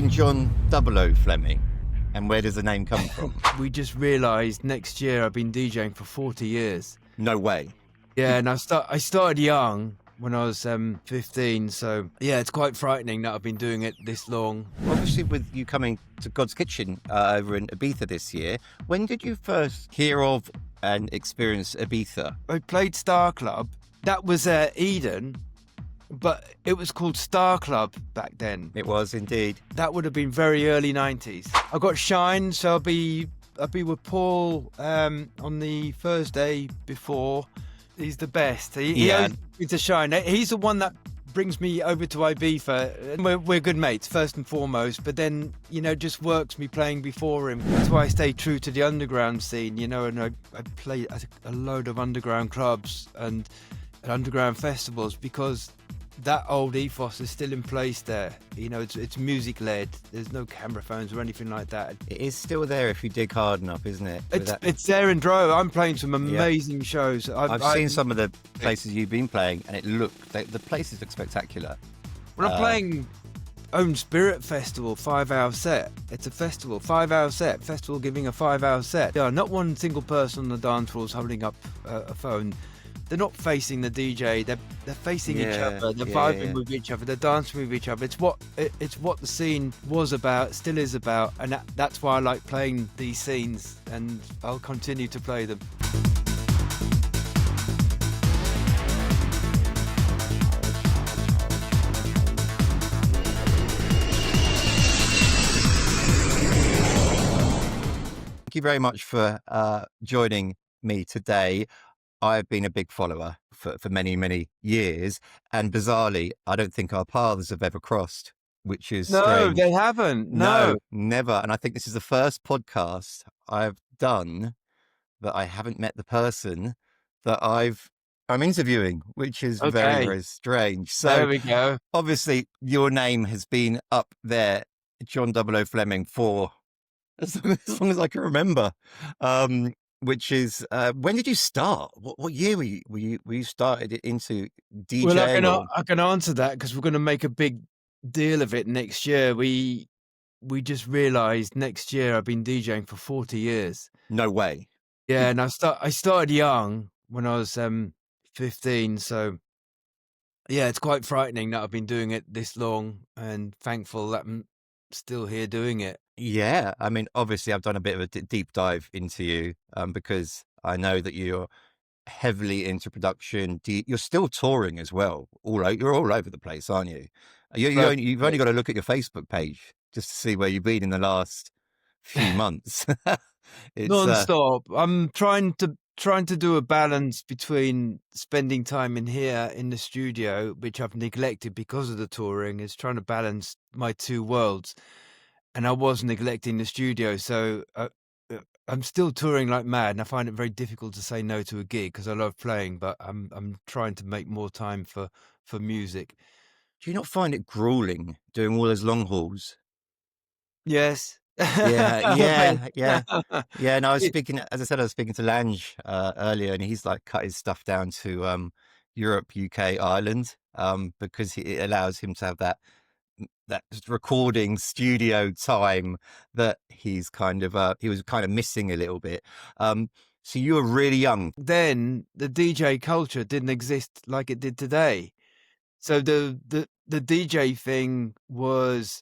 name John Double O Fleming? And where does the name come from? We just realised next year I've been DJing for 40 years. No way. Yeah, and I started young when I was 15, so yeah, it's quite frightening that I've been doing it this long. Obviously, with you coming to Godskitchen over in Ibiza this year, when did you first hear of and experience Ibiza? I played Star Club. That was Eden, but it was called Star Club back then. It was indeed. That would have been very early 90s. I got Shine, so I'll be with Paul on the Thursday before. He's the best. He owes me to Shine. He's the one that brings me over to Ibiza. We're good mates, first and foremost, but then, just works me playing before him. That's why I stay true to the underground scene, and I play at a load of underground clubs and underground festivals because that old ethos is still in place there. It's music led. There's no camera phones or anything like that. It is still there if you dig hard enough, isn't it? It's there in Drow. I'm playing some amazing shows. I've seen some of the places you've been playing, and the places look spectacular. When I'm playing Own Spirit Festival 5-hour set, it's a festival 5-hour set. Festival giving a 5-hour set. Yeah, not one single person on the dance floor is holding up a phone. They're not facing the DJ. They're facing each other. They're vibing with each other. They're dancing with each other. It's what the scene was about, still is about, and that's why I like playing these scenes, and I'll continue to play them. Thank you very much for joining me today. I've been a big follower for many, many years, and bizarrely, I don't think our paths have ever crossed, which is strange. They haven't. No, never. And I think this is the first podcast I've done that I haven't met the person that I'm interviewing, which is very, very strange. So there we go. Obviously, your name has been up there, John Double O Fleming, for as long as I can remember. Which is when did you start? What year were you started into DJing? Well, I can answer that because we're going to make a big deal of it next year. We just realised next year I've been DJing for 40 years. No way. Yeah, and I started young when I was 15, so yeah, it's quite frightening that I've been doing it this long, and thankful that I'm still here doing it. Yeah, I mean, obviously, I've done a bit of a deep dive into you because I know that you're heavily into production. You're still touring as well. You're all over the place, aren't you? You've only got to look at your Facebook page just to see where you've been in the last few months. It's non-stop. I'm trying to do a balance between spending time in here in the studio, which I've neglected because of the touring, is trying to balance my two worlds. And I was neglecting the studio, so I'm still touring like mad, and I find it very difficult to say no to a gig because I love playing, but I'm trying to make more time for music. Do you not find it grueling doing all those long hauls? Yes. Yeah. And I was speaking to Lange earlier, and he's like cut his stuff down to Europe, UK, Ireland, because it allows him to have that recording studio time that he was kind of missing a little bit. So you were really young. Then the DJ culture didn't exist like it did today. So the DJ thing was,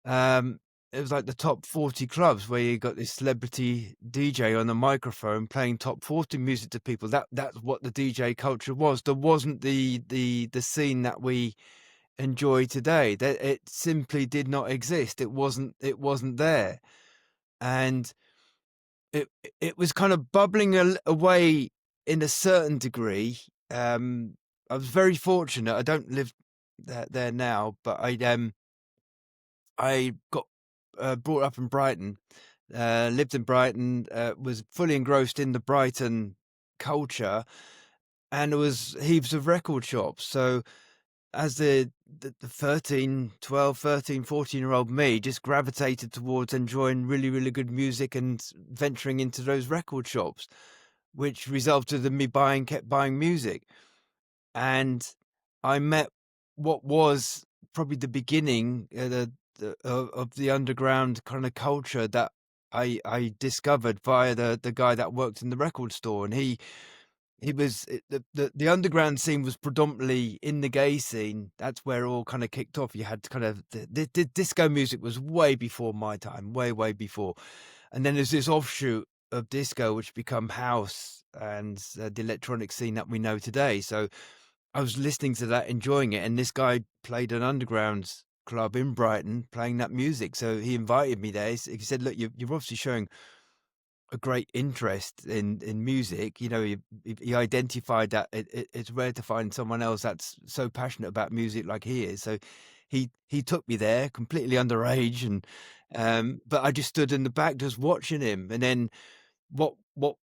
it was like the top 40 clubs where you got this celebrity DJ on the microphone playing top 40 music to people. That's what the DJ culture was. There wasn't the scene that we enjoy today. That it simply did not exist. It wasn't there, and it was kind of bubbling away in a certain degree. I was very fortunate. I don't live there now, but I got brought up in Brighton, lived in Brighton, was fully engrossed in the Brighton culture, and there was heaps of record shops. So as the 12, 13, 14-year-old me just gravitated towards enjoying really, really good music and venturing into those record shops, which resulted in me kept buying music. And I met what was probably the beginning, of the underground kind of culture that I discovered via the guy that worked in the record store, and he was the underground scene was predominantly in the gay scene. That's where it all kind of kicked off. You had kind of the disco music was way before my time, way before, and then there's this offshoot of disco which become house and the electronic scene that we know today. So I was listening to that, enjoying it, and this guy played an underground club in Brighton playing that music. So he invited me there. He said, "Look, you're obviously showing a great interest in music." You know, he identified that it's rare to find someone else that's so passionate about music like he is. So he took me there, completely underage, and but I just stood in the back just watching him. And then what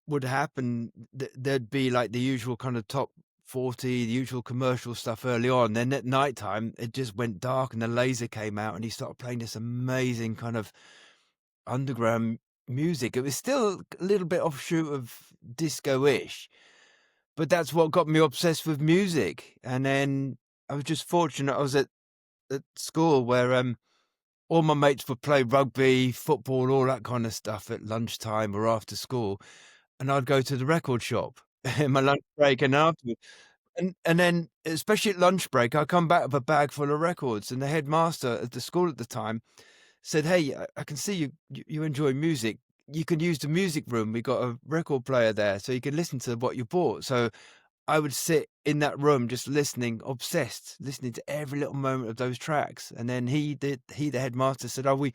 would happen? There'd be like the usual kind of top 40, the usual commercial stuff early on. Then at nighttime, it just went dark, and the laser came out, and he started playing this amazing kind of underground music. It was still a little bit offshoot of disco-ish, but that's what got me obsessed with music. And then I was just fortunate. I was at school where all my mates would play rugby, football, all that kind of stuff at lunchtime or after school, and I'd go to the record shop in my lunch break and afterwards. And then, especially at lunch break, I come back with a bag full of records, and the headmaster at the school at the time said, "Hey, I can see you enjoy music. You can use the music room. We got a record player there, so you can listen to what you bought." So I would sit in that room just listening, obsessed, listening to every little moment of those tracks. And then the headmaster said, "Oh, we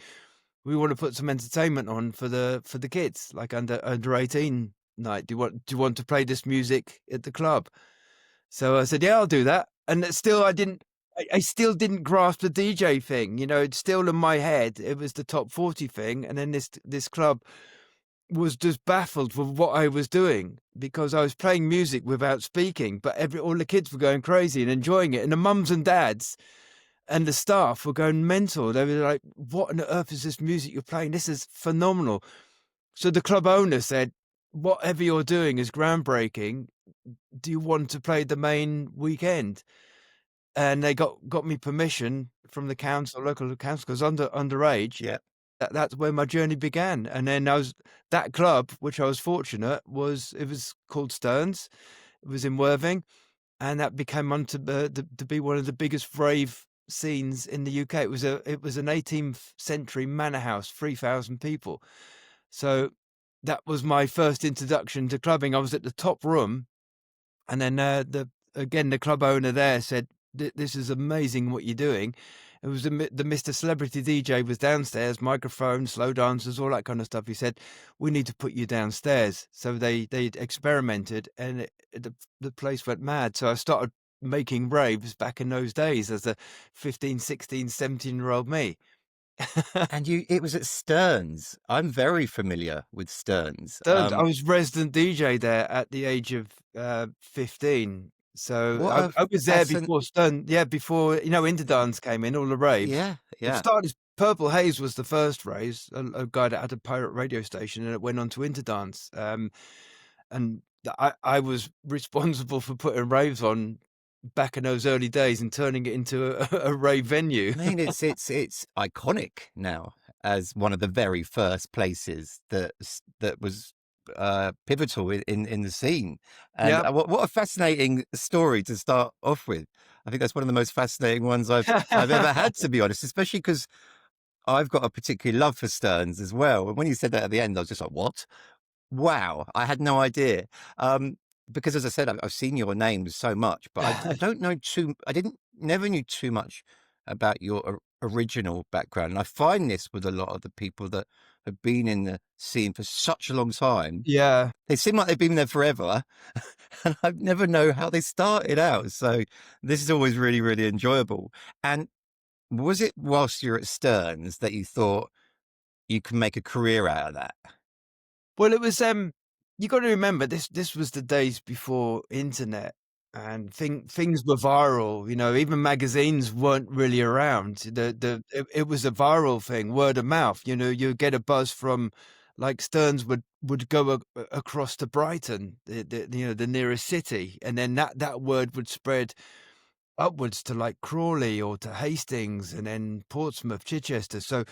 want to put some entertainment on for the kids, like under 18 night. Do you want to play this music at the club?" So I said, "Yeah, I'll do that." And it still, I still didn't grasp the DJ thing. You know, it's still in my head. It was the top 40 thing. And then this club was just baffled with what I was doing because I was playing music without speaking, but all the kids were going crazy and enjoying it. And the mums and dads and the staff were going mental. They were like, "What on earth is this music you're playing? This is phenomenal." So the club owner said, "Whatever you're doing is groundbreaking. Do you want to play the main weekend?" And they got me permission from the council, local council, because underage. Yeah. That's where my journey began. And then that club, which I was fortunate, it was called Stearns. It was in Worthing, and that became on to be one of the biggest rave scenes in the UK. It was an 18th century manor house, 3,000 people. So that was my first introduction to clubbing. I was at the top room, and then the club owner there said, "This is amazing what you're doing." It was the Mr. Celebrity DJ was downstairs, microphone, slow dancers, all that kind of stuff. He said, "We need to put you downstairs." So they experimented, and the place went mad. So I started making raves back in those days as a 15, 16, 17-year-old me. And it was at Stearns. I'm very familiar with Stearns. I was resident DJ there at the age of 15. So What a I was there fascin before Stern, yeah, before Interdance came in, all the raves. Yeah, It yeah. started as Purple Haze was the first raves, a guy that had a pirate radio station, and it went on to Interdance. And I was responsible for putting raves on back in those early days and turning it into a rave venue. I mean, it's iconic now as one of the very first places that was pivotal in the scene. And Yeah. what a fascinating story to start off with. I think that's one of the most fascinating ones I've ever had, to be honest, especially because I've got a particular love for Stearns as well. And when you said that at the end, I was just like, what? Wow, I had no idea. Because as I said, I've seen your name so much, but I don't know never knew too much about your original background. And I find this with a lot of the people that have been in the scene for such a long time. Yeah. They seem like they've been there forever, and I never know how they started out. So this is always really, really enjoyable. And was it whilst you're at Stearns that you thought you can make a career out of that? Well, it was you got to remember this was the days before internet, and things were viral. You know, even magazines weren't really around. It was a viral thing, word of mouth. You know, you get a buzz from, like, Stearns would go across to Brighton, the nearest city, and then that word would spread upwards to like Crawley or to Hastings and then Portsmouth, Chichester. So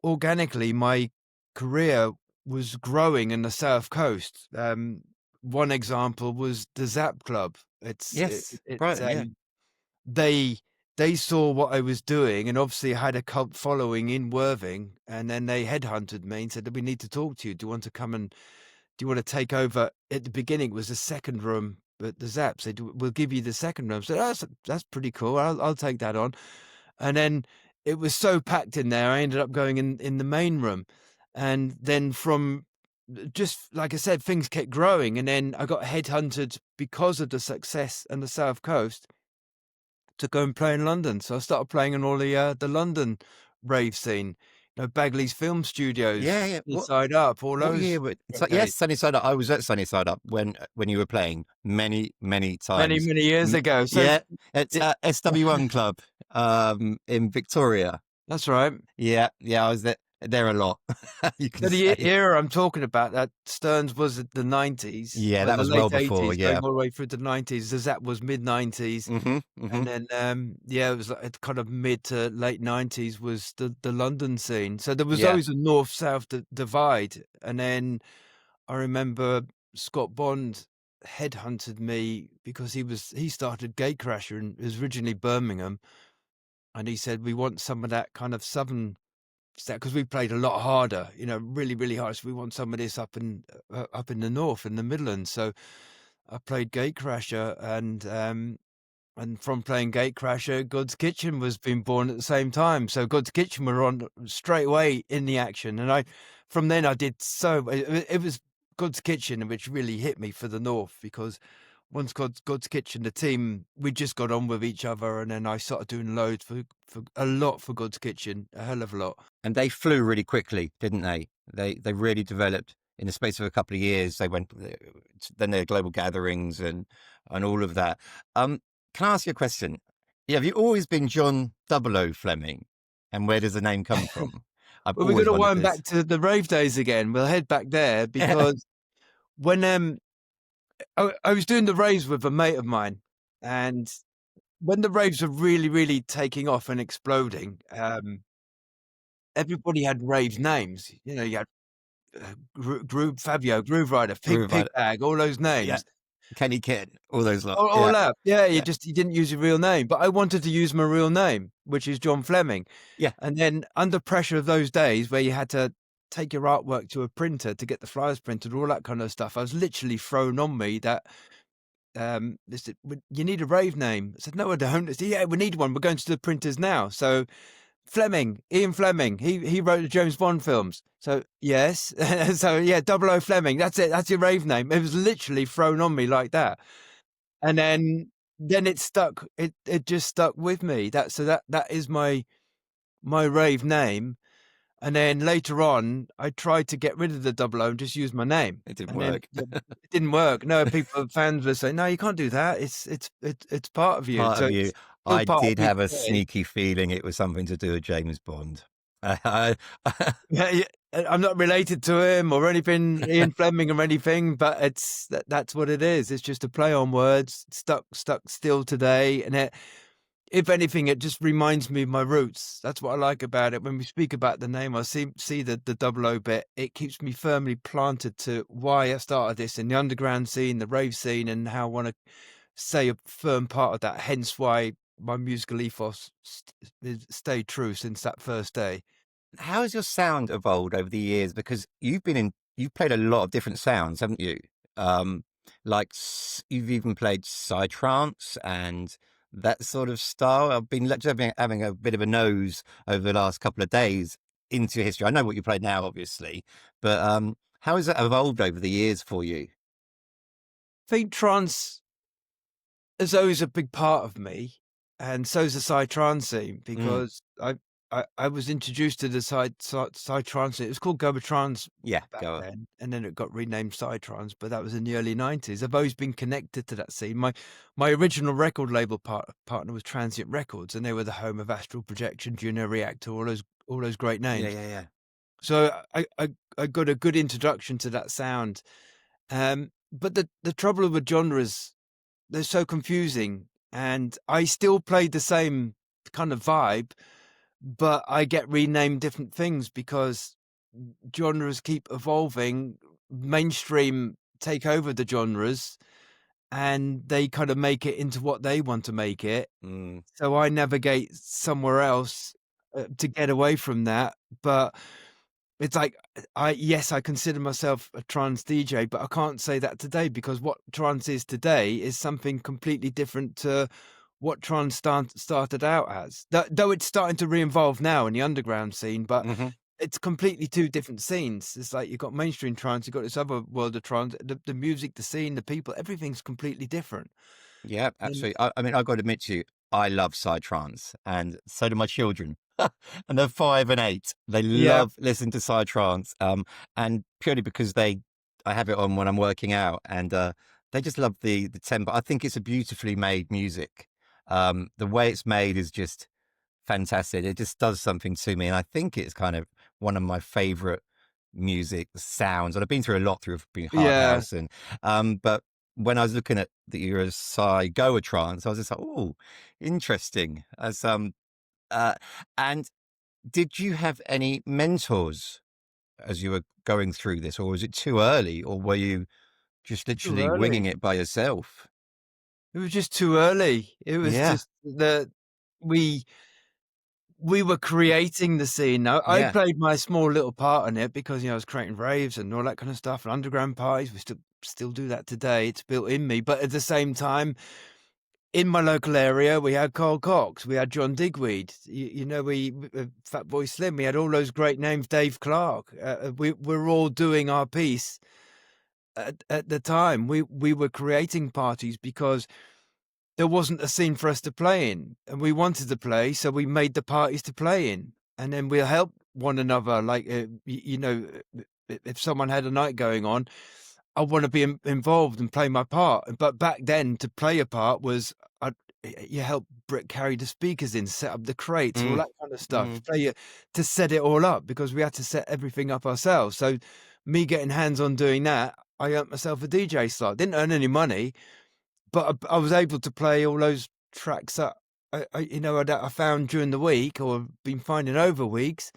organically, my career was growing in the South Coast. One example was the Zap Club. Yes, Brighton, yeah. They they saw what I was doing, and obviously I had a cult following in Worthing, and then they headhunted me and said, "We need to talk to you. Do you want to come and do you want to take over?" At the beginning, it was the second room, but the Zap said, "We'll give you the second room." So that's pretty cool. I'll take that on. And then it was so packed in there, I ended up going in the main room. And then from just like I said, things kept growing. And then I got headhunted because of the success on the South Coast to go and play in London. So I started playing in all the London rave scene, Bagley's Film Yeah, Studios, yeah. Inside Up, all What those year would it's great like, yes, days. Sunnyside Up. I was at Sunnyside Up when you were playing many, many Many, times. many years M ago. So Yeah, at, it SW1 Club, in Victoria. that's right. Yeah, yeah, I was there a lot, you can So the say. era I'm talking about, that Stearns was at the 90s, Yeah, well, that the was well late before, 80s, going yeah. all the way through to the 90s. Zazat was mid-90s, Mhm, and mhm. then, yeah, it was like kind of mid to late 90s was the London scene. So there was Yeah, always a north-south divide, and then I remember Scott Bond headhunted me because he started Gatecrasher, and it was originally Birmingham, and he said, "We want some of that kind of southern because we played a lot harder, really, really hard. So we want some of this up in the north, in the Midlands." So I played Gatecrasher, and from playing Gatecrasher, God's Kitchen was being born at the same time. So God's Kitchen were on straight away in the action, and from then I did it was God's Kitchen which really hit me for the north, because once God's Kitchen, the team, we just got on with each other, and then I started doing loads for a lot for God's Kitchen, a hell of a lot. and they flew really quickly, didn't they? They really developed in the space of a couple of years. They went then their global gatherings and all of that. Can I ask you a question? Yeah, have you always been John Double O Fleming? And where does the name come from? I've Well, we're always gonna wondered wind this. back to the rave days again. We'll head back there because when I was doing the raves with a mate of mine, and when the raves were really, really taking off and exploding, everybody had rave names. You had Groove Fabio, Groove Rider, Pig Right. Bag, all those Yeah. names. Kenny Kid, all those lot. All Yeah. that. Yeah, Yeah. you didn't use your real name, but I wanted to use my real name, which is John Fleming. Yeah. And then under pressure of those days where you had to take your artwork to a printer to get the flyers printed, all that kind of stuff, I was literally thrown on me that they said, "You need a rave name." I said, "No, I don't." They said, "Yeah, we need one. We're going to the printers now." So Fleming, Ian Fleming, he wrote the James Bond films. So yes, so yeah, Double O Fleming. That's it. That's your rave name. It was literally thrown on me like that, and then it stuck. It just stuck with me. That is my rave name. And then later on, I tried to get rid of the double O and just use my name. It didn't And then work. it didn't work. No, fans were saying, "No, you can't do that. It's part of you." Part So of you. it's still I part of did me have a today. sneaky feeling it was something to do with James Bond. I, Yeah, yeah. I'm not related to him or anything, Ian Fleming or anything, but that's what it is. It's just a play on words, stuck still today, and if anything, it just reminds me of my roots. That's what I like about it. When we speak about the name, I see the double O bit. It keeps me firmly planted to why I started this in the underground scene, the rave scene, and how I want to stay a firm part of that. Hence why my musical ethos stayed true since that first day. how has your sound evolved over the years? Because you've played a lot of different sounds, haven't you? Um, like you've even played Psytrance and that sort of style. I've been having a bit of a nose over the last couple of days into your history. I know what you play now, obviously, but how has that evolved over the years for you? I think trance is always a big part of me, and so is the psytrance scene, Mm, because I was introduced to the psytrance scene. It was called Trance yeah, back go on. then, and then it got renamed Psytrance, but that was in the early 90s. I've always been connected to that scene. My original record label partner was Transient Records, and they were the home of Astral Projection, Junior Reactor, all those great Yeah, names. yeah, yeah. So I got a good introduction to that sound. But the trouble with genres, they're so confusing, and I still play the same kind of vibe, but I get renamed different things because genres keep evolving. Mainstream take over the genres, and they kind of make it into what they want to make it. Mm. So I navigate somewhere else to get away from that. But it's like yes, I consider myself a trance DJ, but I can't say that today because what trance is today is something completely different to what trance started out as. Though it's starting to re-involve now in the underground scene, but Hmm. it's completely two different scenes. It's like you've got mainstream trance, you've got this other world of trance. The music, the scene, the people, everything's completely different. Yeah, And absolutely. I mean, I've got to admit to you, I love Psytrance, and so do my children. And they're 5 and 8. They yeah, love listening to Psytrance, and purely because I have it on when I'm working out, and they just love the tempo. I think it's a beautifully made music. The way it's made is just fantastic. It just does something to me, and I think it's kind of one of my favorite music sounds. And I've been through a lot through being hard yeah, house, and but when I was looking at the era Psy Goa trance, I was just like, oh, interesting. As uh, and did you have any mentors as you were going through this, or was it too early, or were you just too literally winging early. it by yourself? It was just too early. It was Yeah, just that we we were creating the scene. Now, I yeah, played my small little part in it because, I was creating raves and all that kind of stuff and underground parties. We still do that today. It's built in me. But at the same time, in my local area, we had Carl Cox, we had John Digweed, we Fatboy Slim, we had all those great names, Dave Clark. We were all doing our piece at the time. We were creating parties because there wasn't a scene for us to play in, and we wanted to play, so we made the parties to play in, and then we'll help one another. Like, if someone had a night going on, I want to be involved and play my part. But back then, to play a part was you help Britt carry the speakers in, set up the crates, all mm, that kind of stuff. mm. To set it all up because we had to set everything up ourselves. So, me getting hands on doing that, I earned myself a DJ slot. Didn't earn any money, but I was able to play all those tracks that I found during the week or been finding over weeks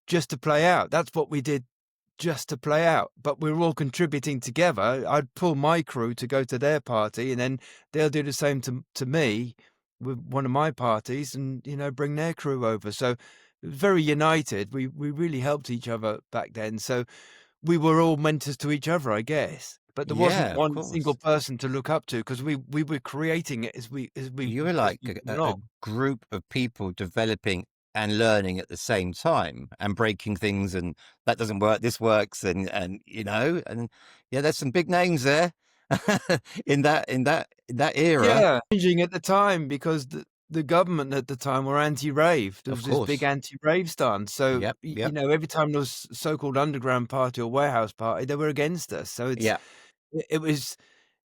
just to play out. That's what we did just to play out, but we were all contributing together. I'd pull my crew to go to their party, and then they'll do the same to me with one of my parties, and bring their crew over. So it was very united. We really helped each other back then. So we were all mentors to each other, I guess. But there wasn't Yeah, of one single course. person to look up to because we were creating it You were as like we a, went a along. group of people developing and learning at the same time and breaking things, and that doesn't work, this works, and yeah, there's some big names there in that era. Yeah, changing at the time because the government at the time were anti-rave. There Of was this big course. anti-rave stance. So, Yep, yep, every time there was so-called underground party or warehouse party, they were against us. So yeah, it was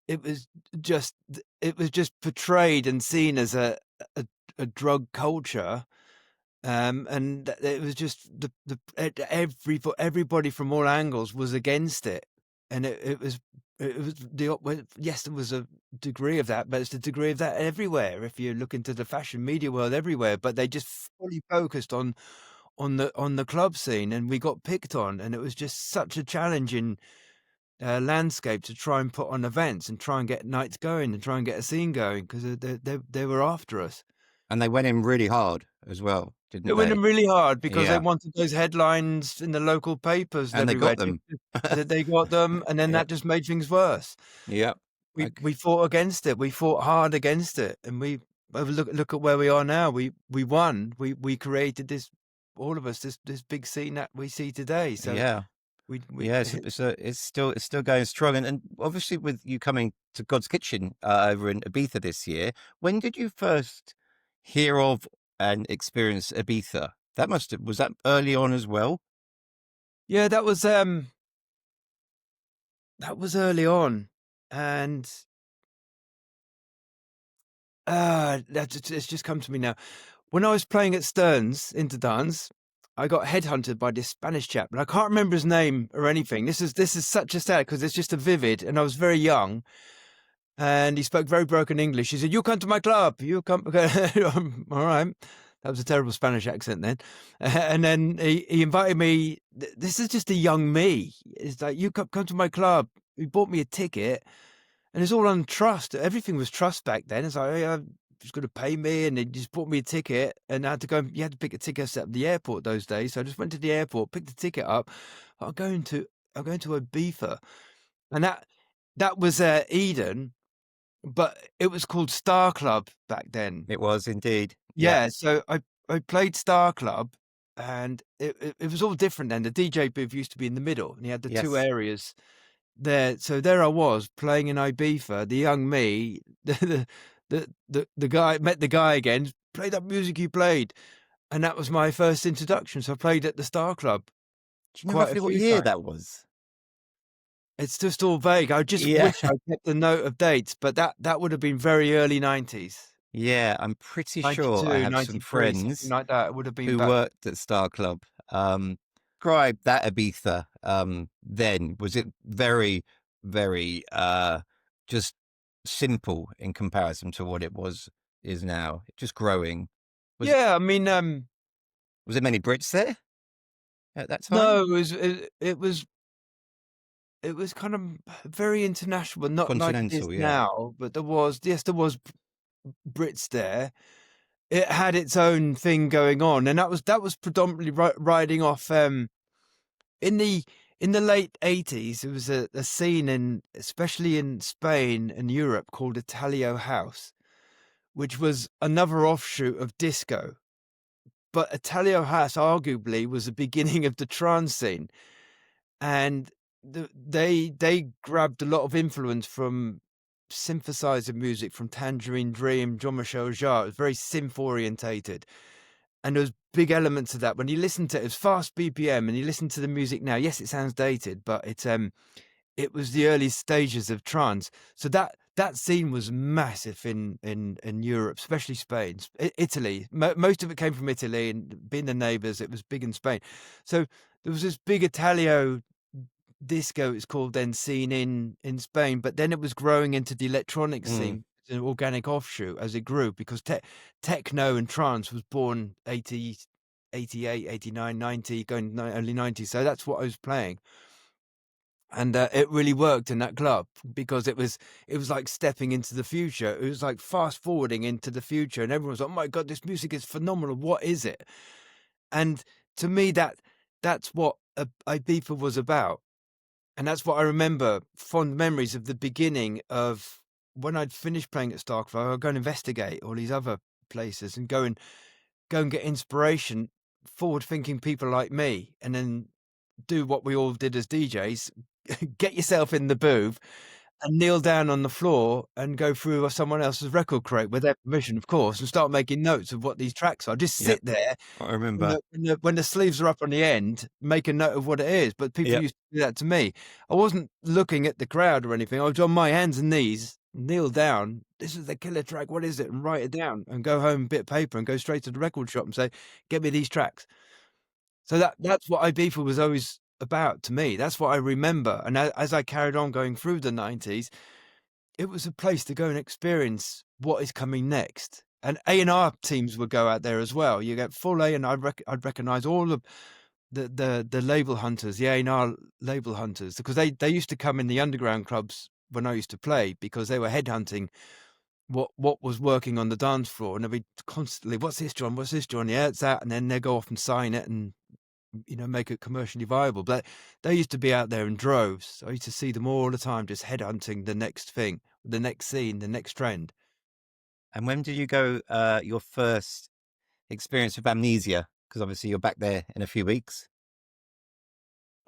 it was it was just portrayed and seen as a, a drug culture. And it was just everybody from all angles was against it, and it was yes, there was a degree of that, but it's the degree of that everywhere. If you look into the fashion media world, everywhere, but they just fully focused on the club scene, and we got picked on, and it was just such a challenging landscape to try and put on events and try and get nights going and try and get a scene going because they were after us. and they went in really hard as well, It didn't went they? them really hard because they Yeah, wanted those headlines in the local papers and and they got everywhere. them. That they got them, and then Yeah, that just made things worse. yeah, We fought against it. We fought hard against it, and look at where we are now. We won. We created this, all of us, this big scene that we see today. So yeah. we Yeah, it's still going strong, and obviously with you coming to God's Kitchen over in Ibiza this year, when did you first hear of and experience Ibiza? Was that early on as well? yeah, that was early on, and it's just come to me now. When I was playing at Stern's Interdance, I got headhunted by this Spanish chap, and I can't remember his name or anything. This is such a sad because it's just a vivid, and I was very young, and he spoke very broken English. He said, "You come to my club. You come." All right. That was a terrible Spanish accent then. And then he invited me. This is just a young me. It's like, "You come to my club." He bought me a ticket, and it's all on trust. Everything was trust back then. It's like, "Hey, he's going to pay me," and he just bought me a ticket, and I had to go. You had to pick a ticket at the airport those days. So I just went to the airport, picked the ticket up. I'm going to Ibiza, and that was Eden, but it was called Star Club back then. It was indeed. Yeah. Yeah, so I played Star Club, and it was all different then. The DJ booth used to be in the middle, and you had the two Yes. areas there. So there I was playing in Ibiza, the young me, the guy, met the guy again, play that music you played, and that was my first introduction. So I played at the Star Club Do you know quite a roughly what few year times. that was? It's just all vague. I just Yeah. wish I kept the note of dates, but that would have been very early 90s. Yeah, I'm pretty sure I 92, have some 93, something friends like that. It would have been who back. worked at Star Club. Describe that Ibiza, then. Was it very, very, just simple in comparison to what is now? Just growing. Was Yeah, I mean, was there many Brits there at that time? no, it was kind of very international, but not like it is Continental, yeah. now. But there was Brits there. It had its own thing going on, and that was predominantly riding off in the late 80s. There was a scene especially in Spain and Europe, called Italio House, which was another offshoot of disco. But Italio House arguably was the beginning of the trance scene, and they grabbed a lot of influence from synthesizer music from Tangerine Dream, Jean-Michel Jarre. It was very synth orientated, and there was big elements of that. When you listen to it, was fast BPM, and you listen to the music now, yes, it sounds dated, but it was the early stages of trance. So that scene was massive in Europe, especially Spain, Italy. Most of it came from Italy, and being the neighbours, it was big in Spain. So there was this big Italio disco, it's called then, scene in Spain, but then it was growing into the electronic Mm. scene, an organic offshoot as it grew, because techno and trance was born 80, 88, 89, 90, going early 90s. So that's what I was playing. And it really worked in that club, because it was like stepping into the future. It was like fast forwarding into the future, and everyone was like, "Oh my God, this music is phenomenal. What is it?" And to me, that's what Ibiza was about. And that's what I remember, fond memories of the beginning of when I'd finished playing at Starkville. I'd go and investigate all these other places and go and get inspiration, forward-thinking people like me, and then do what we all did as DJs, get yourself in the booth and kneel down on the floor and go through someone else's record crate, with their permission, of course, and start making notes of what these tracks are. Just Yep, sit there I remember. when the sleeves are up on the end, make a note of what it is. But people Yep. used to do that to me. I wasn't looking at the crowd or anything. I was on my hands and knees, kneel down. "This is the killer track. What is it?" And write it down, and go home, bit of paper, and go straight to the record shop and say, "Get me these tracks." So that's what Ibiza was always about to me. That's what I remember. And as I carried on going through the 90s, it was a place to go and experience what is coming next. And A&R teams would go out there as well. You get full A, and I'd recognise all of the label hunters, the A&R label hunters, because they used to come in the underground clubs when I used to play, because they were headhunting what was working on the dance floor, and they'd be constantly, "What's this, John? What's this, John?" "Yeah, it's that." And then they go off and sign it and make it commercially viable. But they used to be out there in droves. I used to see them all the time, just headhunting the next thing, the next scene, the next trend. And when did you go, your first experience with Amnesia? Because obviously you're back there in a few weeks.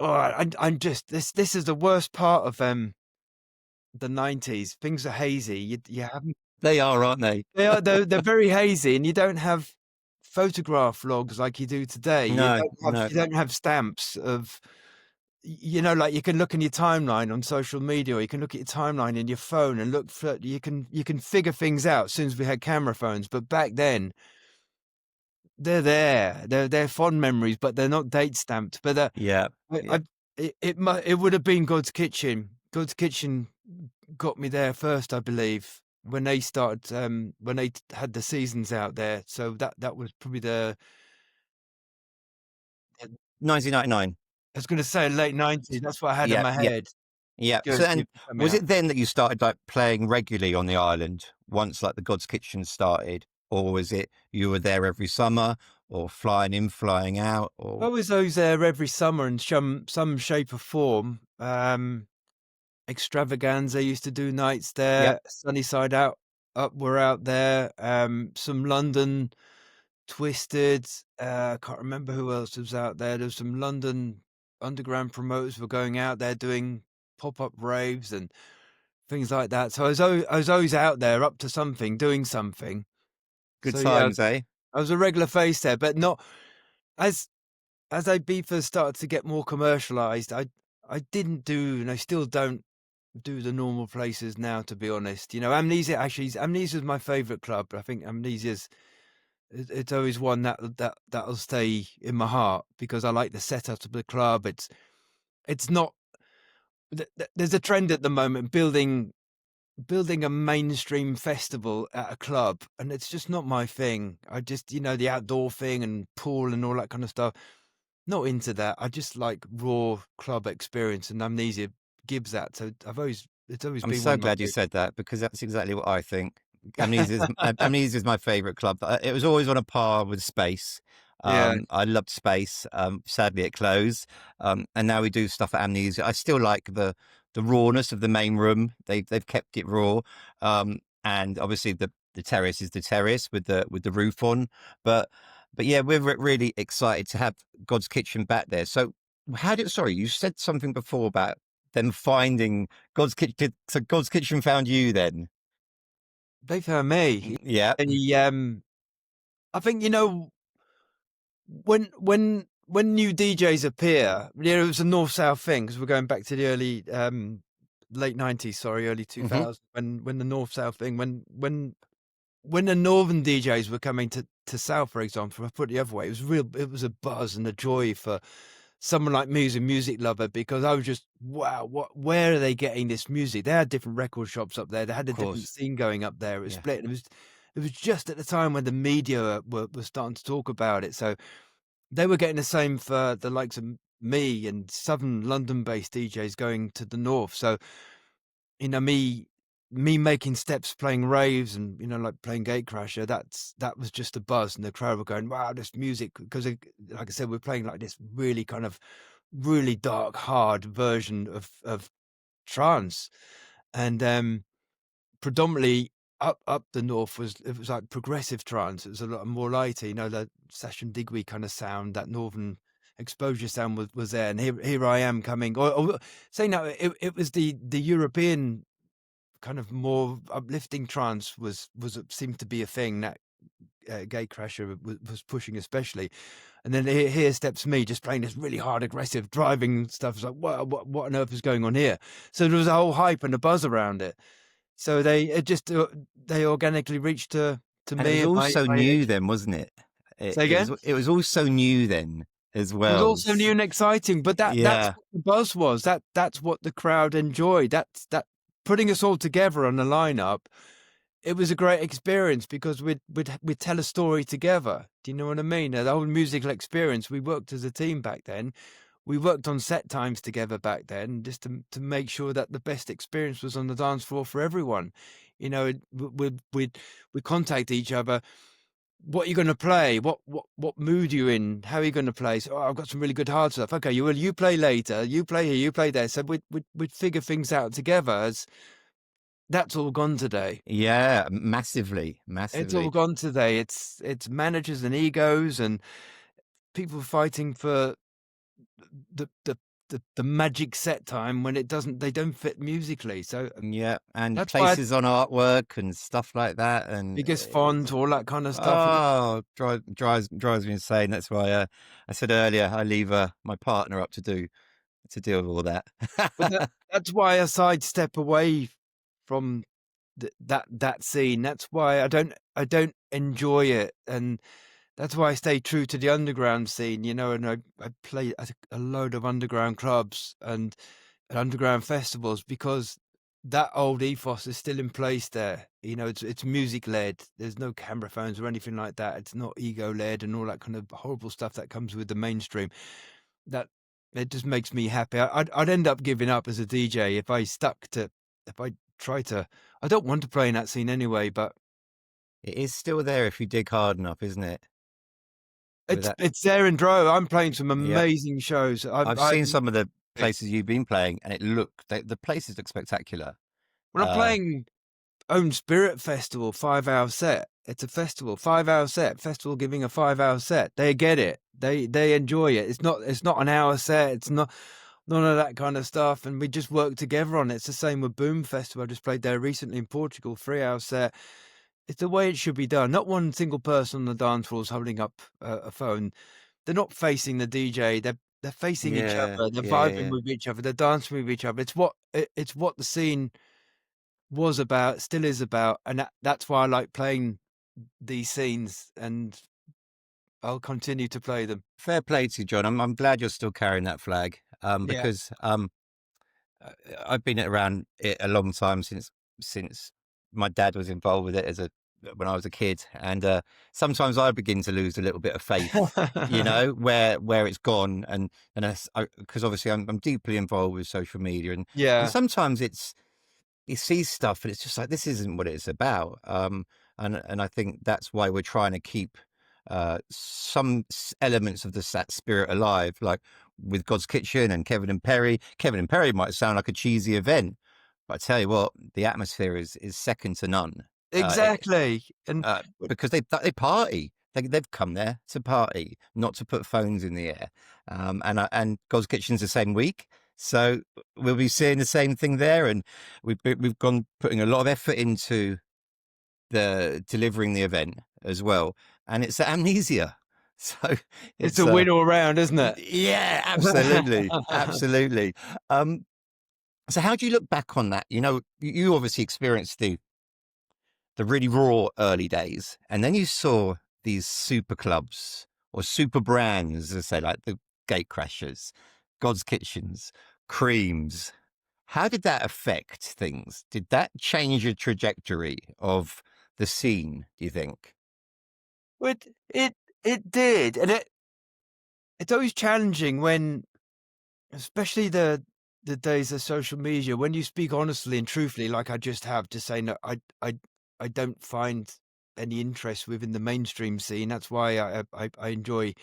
Oh, I'm just, this is the worst part of the 90s. Things are hazy. You haven't. They are, aren't they? They're very hazy, and you don't have photograph logs like you do today. No, no. You don't have stamps of, like, you can look in your timeline on social media, or you can look at your timeline in your phone and look for, you can figure things out as soon as we had camera phones. But back then, they're there. They're fond memories, but they're not date stamped. But Yeah, yeah. it would have been God's Kitchen. God's Kitchen got me there first, I believe, when they started, when they had the seasons out there. So that was probably I 1999. was going to say late 90s. That's what I had in Yeah, my yeah, head. yeah. So, Goes and coming was out. it then that you started like playing regularly on the island once like the God's Kitchen started, or was it you were there every summer, or flying in, flying out, I or was always there every summer in some shape or form. Extravaganza used to do nights yep, there. Sunnyside out up were out there. Some London Twisted. I can't remember who else was out there. There's some London underground promoters were going out there doing pop-up raves and things like that. So I was always out there up to something, doing something. good So yeah, times, eh? I was a regular face there, but not as as Ibiza started to get more commercialized. I didn't do, and I still don't do the normal places now, to be honest. You know, Amnesia's my favorite club. I think Amnesia's it's always one that'll stay in my heart because I like the setup of the club. It's not there's a trend at the moment building a mainstream festival at a club, and it's just not my thing. I just, the outdoor thing and pool and all that kind of stuff. Not into that. I just like raw club experience, and Amnesia gives that. So it's always I'm been one so of my glad you said that because that's exactly what I think. Amnesia is my favorite club. It was always on a par with Space. Yeah. I loved Space. Sadly, it closed. And now we do stuff at Amnesia. I still like the rawness of the main room. They've kept it raw. And obviously the terrace is the terrace with the roof on. But yeah, we're really excited to have God's Kitchen back there. So sorry, you said something before about them finding God's Kitchen. So God's Kitchen found you then. They found me. Yeah. They, I think, when new DJs appear, it was a north-south thing because we're going back to the early, late 90s, sorry, early Hmm. 2000s, when the north-south thing, when the northern DJs were coming to south, for example, I put it the other way, it was a buzz and a joy for someone like me who's a music lover, because I was just, wow, where are they getting this music? They had different record shops up there. They had Of a different course. scene going up there. It was Yeah. split. It was just at the time when the media were starting to talk about it. So they were getting the same for the likes of me and southern London-based DJs going to the north. So, me making steps, playing raves, and like playing Gatecrasher, that was just a buzz, and the crowd were going, "Wow, this music!" Because, like I said, we're playing like this really kind of really dark, hard version of trance, and predominantly up the north it was like progressive trance. It was a lot more lighter, the session digby kind of sound, that northern exposure sound was there. And here I am coming, or saying that it was the European kind of more uplifting trance was seemed to be a thing that Gatecrasher was pushing, especially. And then here steps me, just playing this really hard, aggressive driving stuff. It's like, what on earth is going on here? So there was a whole hype and a buzz around it. So they organically reached to And it me was and all my so new age. then, wasn't it? Say again? It was all so new then as It was well. also new and exciting, but that's Yeah. what the buzz was. That's what the crowd enjoyed. That putting us all together on the lineup. It was a great experience because we'd tell a story together. Do you know what I mean? The whole musical experience. We worked as a team back then. We worked on set times together back then, just to make sure that the best experience was on the dance floor for everyone. We'd contact each other. What are you going to play? What mood are you in? How are you going to play? So, I've got some really good hard stuff. Okay, you play later. You play here. You play there. So we'd figure things out together. As that's all gone today. Yeah, massively, It's all massively. gone today. It's managers and egos and people fighting for the the the magic set time when they don't fit musically. So Yeah, and that's why places on artwork and stuff like that, and biggest font, all that kind of stuff. drives me insane. That's why I said earlier I leave my partner up to deal with all that. But that's why I sidestep away from that scene. That's why I don't enjoy it, and that's why I stay true to the underground scene. And I play at a load of underground clubs and underground festivals because that old ethos is still in place there. You know, it's music led. There's no camera phones or anything like that. It's not ego led and all that kind of horrible stuff that comes with the mainstream. That it just makes me happy. I'd end up giving up as a DJ if I try to. I don't want to play in that scene anyway, but It is still there if you dig hard enough, isn't it? With that, it's there in Drow. I'm playing some yeah. amazing shows. I've seen some of the places you've been playing, and the places look spectacular. When I'm playing Own Spirit Festival 5-hour set, it's a festival 5-hour set. Festival giving a 5-hour set. They get it. They enjoy it. It's not an hour set. It's not none of that kind of stuff. And we just work together on it. It's the same with Boom Festival. I just played there recently in Portugal, 3-hour set. It's the way it should be done. Not one single person on the dance floor is holding up a phone. They're not facing the DJ. They're facing each other. They're vibing with each other. They're dancing with each other. It's what the scene was about, still is about, and that's why I like playing these scenes, and I'll continue to play them. Fair play to you, John. I'm glad you're still carrying that flag, Yeah. because I've been around it a long time since my dad was involved with it when I was a kid, and sometimes I begin to lose a little bit of faith, you know, where it's gone, and because obviously I'm deeply involved with social media, and sometimes you see stuff and it's just like, this isn't what it's about, and I think that's why we're trying to keep some elements of that spirit alive, like with Godskitchen and Kevin and Perry. Kevin and Perry might sound like a cheesy event, but I tell you what, the atmosphere is second to none. Exactly. And because they party. They've come there to party, not to put phones in the air. And Godskitchen's the same week, so we'll be seeing the same thing there. And we've gone putting a lot of effort into delivering the event as well. And it's at Amnesia, so it's a win all round, isn't it? Yeah, absolutely, absolutely. So how do you look back on that? You know, you obviously experienced the really raw early days, and then you saw these super clubs or super brands, as I say, like the Gatecrashers, Godskitchens, Creams. How did that affect things? Did that change your trajectory of the scene, do you think? It did, and it's always challenging when, especially the days of social media, when you speak honestly and truthfully, like I just have, to say no, I don't find any interest within the mainstream scene. That's why I enjoy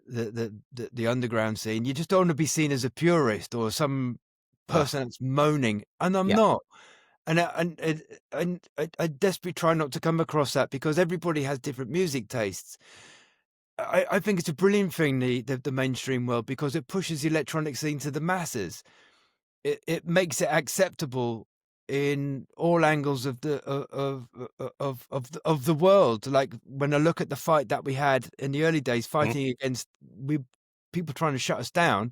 the underground scene. You just don't want to be seen as a purist or some person that's moaning, and I'm not. And I desperately try not to come across that, because everybody has different music tastes. I think it's a brilliant thing, the mainstream world, because it pushes the electronic scene to the masses. It makes it acceptable in all angles of the world. Like when I look at the fight that we had in the early days, fighting against people trying to shut us down,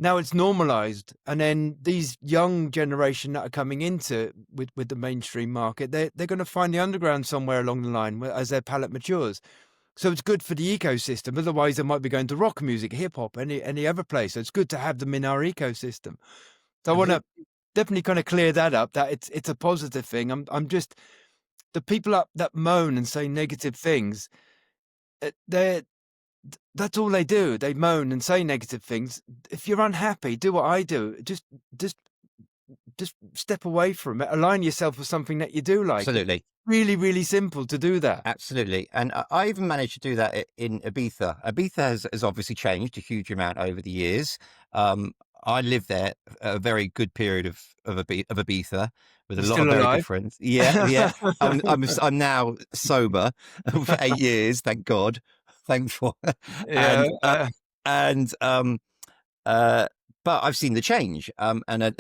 now it's normalized. And then these young generation that are coming into with the mainstream market, they're going to find the underground somewhere along the line as their palate matures. So it's good for the ecosystem. Otherwise, they might be going to rock music, hip hop, any other place. So it's good to have them in our ecosystem. So I want to definitely kind of clear that up. That it's a positive thing. I'm just, the people that moan and say negative things, that's all they do. They moan and say negative things. If you're unhappy, do what I do. Just step away from it. Align yourself with something that you do like. Absolutely. Really, really simple to do that. Absolutely. And I even managed to do that in Ibiza. Ibiza has obviously changed a huge amount over the years. I lived there a very good period of Ibiza with a lot of very good friends. Yeah. I'm now sober for 8 years, thank God. Thankful. But I've seen the change. And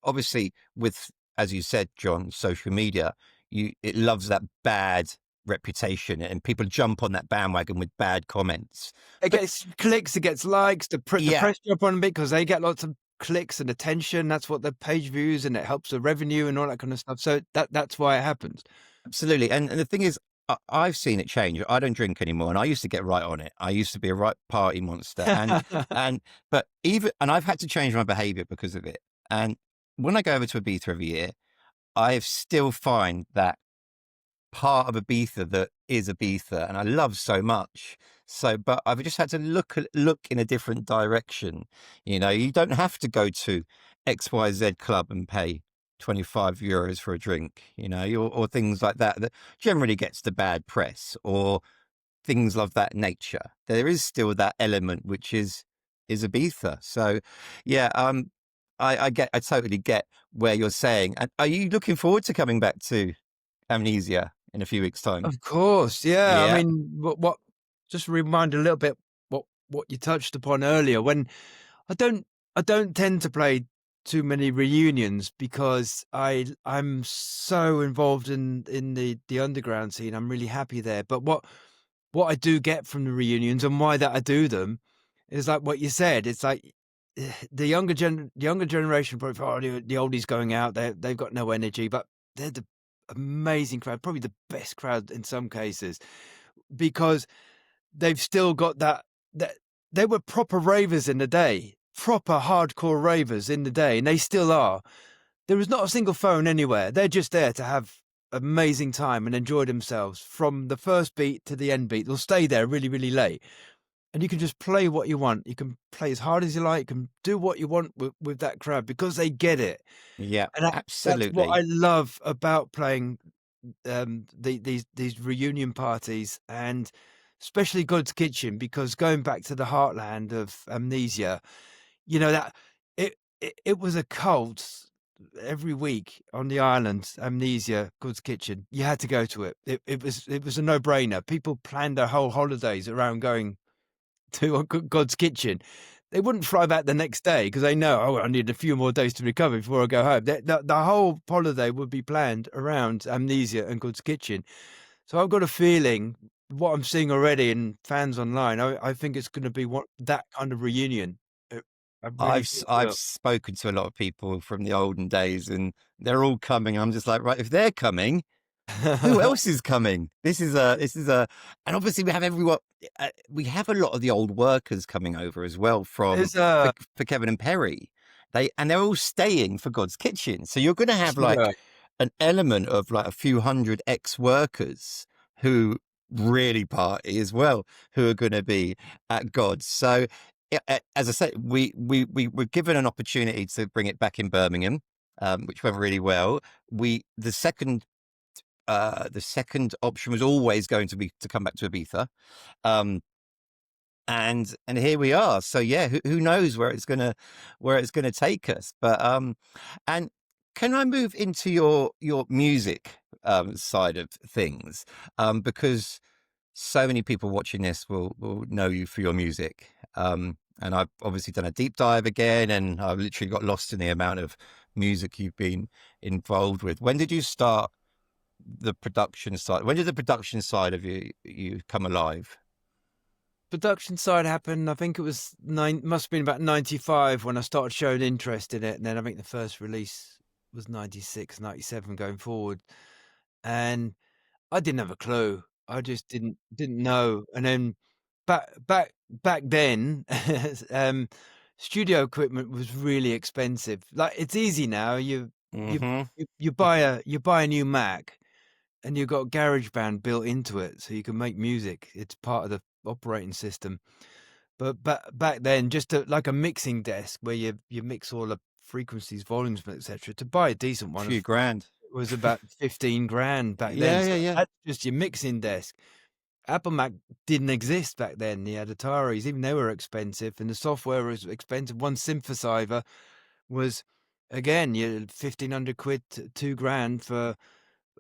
obviously with, as you said, John, social media, it loves that bad reputation, and people jump on that bandwagon with bad comments. It gets clicks, it gets likes, the press jump on a bit because they get lots of clicks and attention. That's what the page views, and it helps the revenue and all that kind of stuff. So that's why it happens. Absolutely. And the thing is, I've seen it change. I don't drink anymore, and I used to get right on it. I used to be a right party monster, but I've had to change my behavior because of it. And when I go over to Ibiza every year, I still find that part of Ibiza that is Ibiza, and I love so much. So, but I've just had to look in a different direction. You know, you don't have to go to XYZ club and pay 25 euros for a drink, you know, or things like that that generally gets the bad press, or things of that nature. There is still that element which is Ibiza. So, yeah, I totally get where you're saying. And are you looking forward to coming back to Amnesia in a few weeks' time? Of course, yeah. I Yeah. mean, what just remind a little bit what you touched upon earlier. When I don't tend to play too many reunions because I'm so involved in the underground scene. I'm really happy there. But what I do get from the reunions, and why that I do them, is like what you said. It's like the younger generation probably thought, oh, the oldies going out, they've got no energy, but they're the amazing crowd, probably the best crowd in some cases, because they've still got that they were proper ravers in the day, proper hardcore ravers in the day, and they still are. There was not a single phone anywhere. They're just there to have amazing time and enjoy themselves from the first beat to the end beat. They'll stay there really, really late. And you can just play what you want. You can play as hard as you like. You can do what you want with that crowd because they get it. Yeah, And that's what absolutely. I love about playing these reunion parties, and especially Godskitchen, because going back to the heartland of Amnesia, you know, that it was a cult every week on the island. Amnesia, Godskitchen, you had to go to it. It was a no-brainer. People planned their whole holidays around going to Godskitchen. They wouldn't fly back the next day because they know, oh, I need a few more days to recover before I go home. The whole holiday would be planned around Amnesia and Godskitchen. So I've got a feeling, what I'm seeing already in fans online, I think it's going to be that kind of reunion. I really think it I've will. spoken to a lot of people from the olden days, and they're all coming. I'm just like, right, if they're coming, who else is coming? This is and obviously we have everyone. We have a lot of the old workers coming over as well from There's a for Kevin and Perry. They're all staying for God's Kitchen. So you're going to have yeah. like an element of like a few hundred ex-workers who really party as well, who are going to be at God's. So as I said, we were given an opportunity to bring it back in Birmingham, which went really well. The second option was always going to be to come back to Ibiza. And here we are. So yeah, who knows where it's gonna take us. But and can I move into your music side of things? Because so many people watching this will know you for your music. And I've obviously done a deep dive again, and I've literally got lost in the amount of music you've been involved with. When did you start the production side? When did the production side of you come alive? Production side happened, I think it was must have been about 95 when I started showing interest in it. And then I think the first release was 96, 97 going forward. And I didn't have a clue. I just didn't know. And then back then, studio equipment was really expensive. Like, it's easy now. Mm-hmm. You buy a new Mac, and you've got GarageBand built into it, so you can make music. It's part of the operating system. But back then, just like a mixing desk where you mix all the frequencies, volumes, etc. To buy a decent A one few grand. was about 15 grand back then. Yeah, So yeah, yeah. that's just your mixing desk. Apple Mac didn't exist back then. You had Ataris, even they were expensive, and the software was expensive. One synthesizer was, again, you 1,500 quid, 2 grand for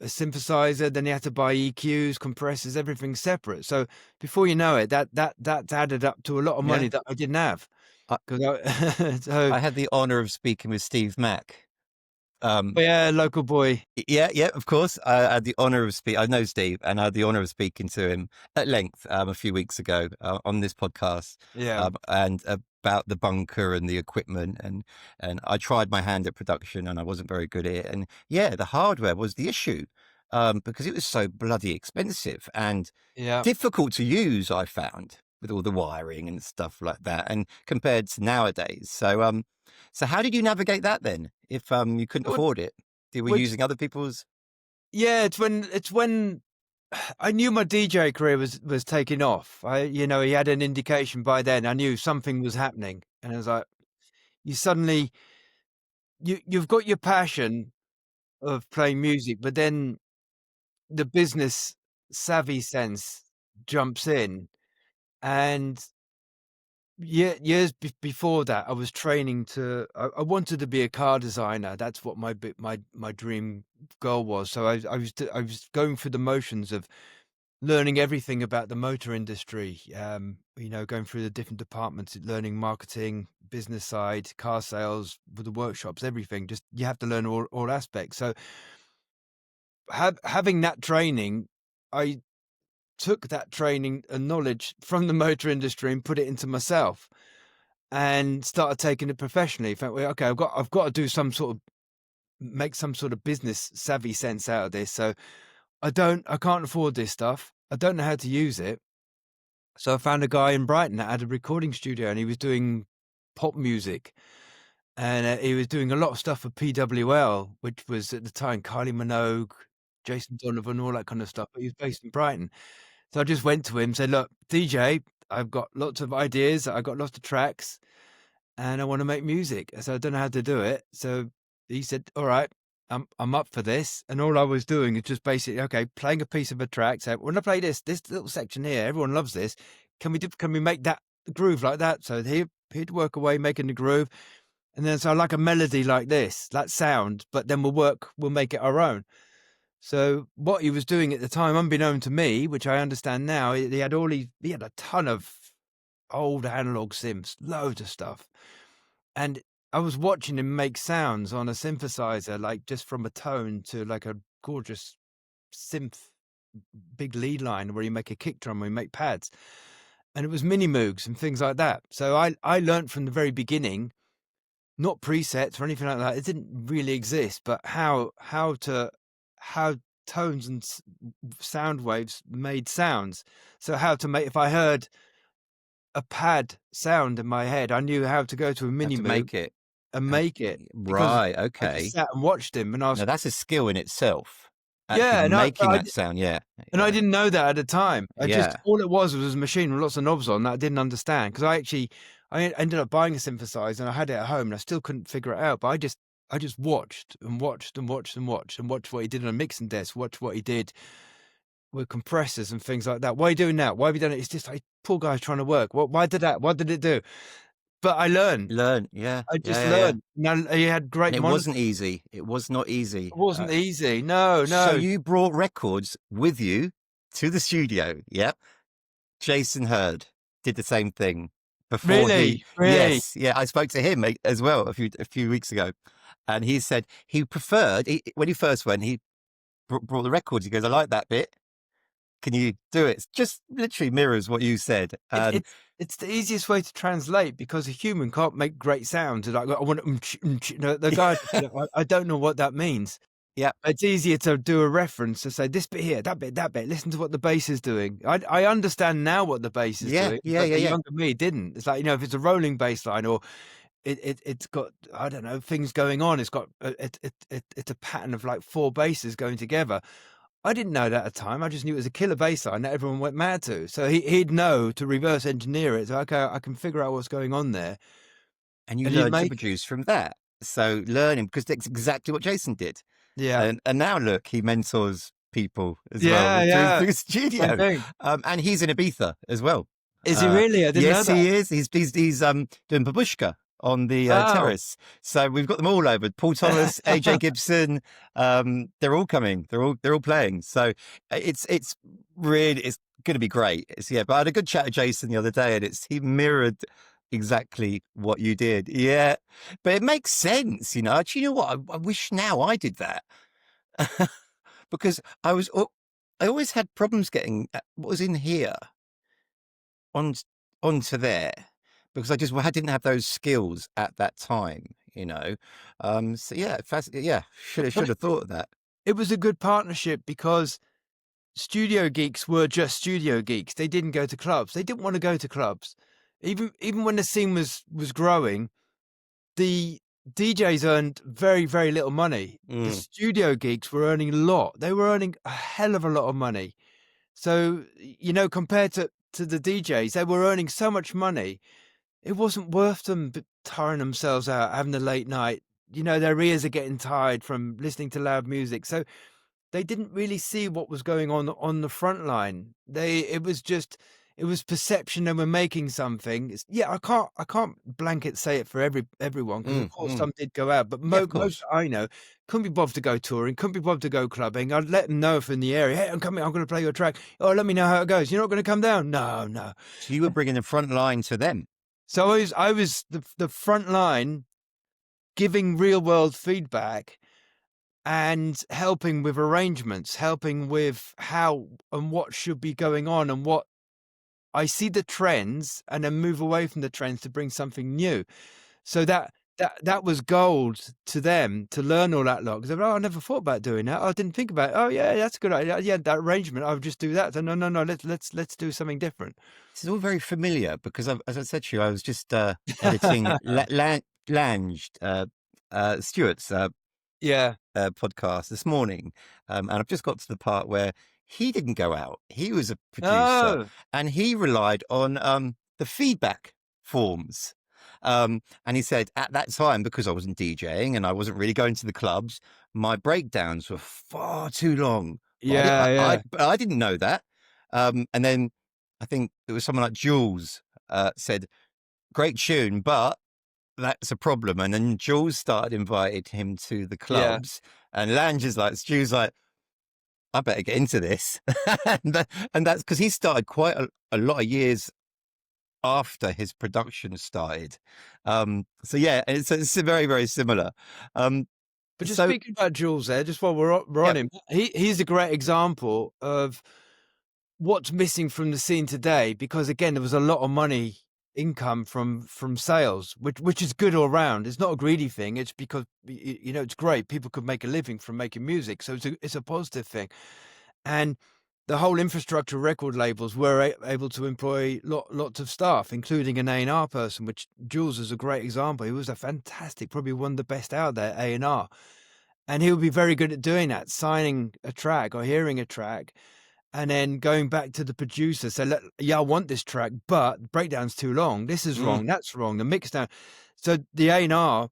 a synthesizer. Then you had to buy EQs, compressors, everything separate. So before you know it, that's added up to a lot of money Yeah. that I didn't have. I, So I had the honor of speaking with Steve Mack. yeah, local boy. Yeah, of course. I had the honor of I know Steve, and I had the honor of speaking to him at length a few weeks ago on this podcast, Yeah. and about the bunker and the equipment, and I tried my hand at production, and I wasn't very good at it. And yeah, the hardware was the issue, because it was so bloody expensive and Yeah. difficult to use. I found with all the wiring and stuff like that, and compared to nowadays. So how did you navigate that then if you couldn't What afford it? Were you which using other people's? yeah, it's when I knew my DJ career was taking off. He had an indication by then. I knew something was happening, and I was like, you suddenly you've got your passion of playing music, but then the business savvy sense jumps in, and years before that, I was training to. I wanted to be a car designer. That's what my dream goal was. So I was going through the motions of learning everything about the motor industry. Going through the different departments, learning marketing, business side, car sales, with the workshops, everything. Just you have to learn all aspects. So having that training, I took that training and knowledge from the motor industry and put it into myself and started taking it professionally. Felt, well, okay, I've got to do make some sort of business savvy sense out of this. So I can't afford this stuff. I don't know how to use it. So I found a guy in Brighton that had a recording studio, and he was doing pop music, and he was doing a lot of stuff for PWL, which was at the time Kylie Minogue, Jason Donovan, all that kind of stuff. But he was based in Brighton. So I just went to him, said, "Look, DJ, I've got lots of ideas. I've got lots of tracks, and I want to make music." I said, "I don't know how to do it." So he said, "All right, I'm up for this." And all I was doing is just basically, okay, playing a piece of a track. So when I play this little section here, everyone loves this. Can we make that groove like that? So he'd work away making the groove, and then so I like a melody like this, that sound, but then we'll make it our own. So what he was doing at the time, unbeknown to me, which I understand now, he had a ton of old analog synths, loads of stuff. And I was watching him make sounds on a synthesizer, like just from a tone to like a gorgeous synth big lead line where you make a kick drum, where you make pads. And it was mini moogs and things like that. So I learned from the very beginning, not presets or anything like that. It didn't really exist, but how tones and sound waves made sounds. So how to make, if I heard a pad sound in my head, I knew how to go to a How mini to moog make it? and make it, because Right. I just Okay. sat and watched him, and I was Now that's a skill in itself. Actually yeah, and making that sound. Yeah. I Yeah. didn't know that at the time. Yeah. All it was a machine with lots of knobs on that I didn't understand, because I ended up buying a synthesizer and I had it at home and I still couldn't figure it out. But I just watched and watched and watched and watched and watched what he did on a mixing desk, watched what he did with compressors and things like that. Why are you doing that? Why have you done it? It's just like, poor guy's trying to work. Why did that? What did it do? But I learned. Learn. Yeah. I Yeah. just Yeah. Yeah. learned. Now he had And great it monitors. wasn't easy. It was not easy. It wasn't easy. No, So no. you brought records with you to the studio. Yep. Jason Hurd did the same thing before Really? Really? yes. Yeah. I spoke to him as well a few weeks ago, and he said he preferred, when he first went, he brought the records. He goes, "I like that bit. Can you do it?" It's just literally mirrors what you said. It's the easiest way to translate, because a human can't make great sounds. Like, I want the guy. I don't know what that means. Yeah. It's easier to do a reference to say this bit here, that bit, that bit. Listen to what the bass is doing. I understand now what the bass is Yeah. doing, Yeah. but Yeah. the Yeah. younger me didn't. It's like, if it's a rolling bass line, or it's got, I don't know, things going on. It's got it's a pattern of like 4 basses going together. I didn't know that at the time. I just knew it was a killer bass line that everyone went mad to. So he'd know to reverse engineer it. So, okay, I can figure out what's going on there. And you And he'd learned to make, produce from that. So learning, because that's exactly what Jason did. yeah. And now look, he mentors people as well Yeah, through yeah. his Same studio. thing. And he's in Ibiza as well. Is he really? I didn't know Yes, that. he is. He's doing babushka on the Wow. terrace. So we've got them all over. Paul Thomas, AJ Gibson. They're all coming. They're all playing. So it's going to be great. But I had a good chat with Jason the other day, and he mirrored exactly what you did. Yeah, but it makes sense. Do you know what? I wish now I did that. Because I always had problems getting what was in here onto there, because I didn't have those skills at that time. So yeah, should have thought of that. It was a good partnership, because studio geeks were just studio geeks. They didn't go to clubs. They didn't want to go to clubs. Even when the scene was growing, the DJs earned very, very little money. The Mm. studio gigs were earning a lot. They were earning a hell of a lot of money. So, compared to the DJs, they were earning so much money. It wasn't worth them tiring themselves out, having a late night. Their ears are getting tired from listening to loud music. So they didn't really see what was going on the front line. It was perception they were making something. I can't blanket say it for everyone, because of course some did go out, but Yeah, of most course. I know couldn't be bothered to go touring, couldn't be bothered to go clubbing. I'd let them know if in the area, hey, I'm coming, I'm going to play your track. Oh, let me know how it goes. You're not going to come down? No, no. So you were bringing the front line to them. So I was the front line, giving real world feedback and helping with arrangements, helping with how and what should be going on, and what I see the trends, and then move away from the trends to bring something new. So that was gold to them, to learn all that lot. Because I never thought about doing that. I didn't think about it. Oh yeah, that's a good idea. Yeah, that arrangement, I would just do that. So no, let's do something different. This is all very familiar because, as I said to you, I was just editing Langed, Stuart's Yeah. podcast this morning, and I've just got to the part where he didn't go out. He was a producer, Oh, and he relied on the feedback forms. And he said at that time, because I wasn't DJing and I wasn't really going to the clubs, my breakdowns were far too long. yeah, yeah, But I didn't know that. And then I think it was someone like Jules said, "Great tune, but that's a problem." And then Jules started inviting him to the yeah. clubs, and Stu's like, I better get into this. and that's because he started quite a lot of years after his production started. So yeah, it's very, very similar. But just So speaking about Jules there, just while we're yeah, on him, he's a great example of what's missing from the scene today, because again, there was a lot of money income from sales, which is good all round. It's not a greedy thing. It's because it's great. People could make a living from making music, so it's a positive thing. And the whole infrastructure of record labels were able to employ lots of staff, including an A&R person, which Jules is a great example. He was a fantastic, probably one of the best out there, A&R. And he would be very good at doing that, signing a track or hearing a track, and then going back to the producer. So, I want this track, but the breakdown's too long. This is mm, wrong. That's wrong. The mix down. So the A&R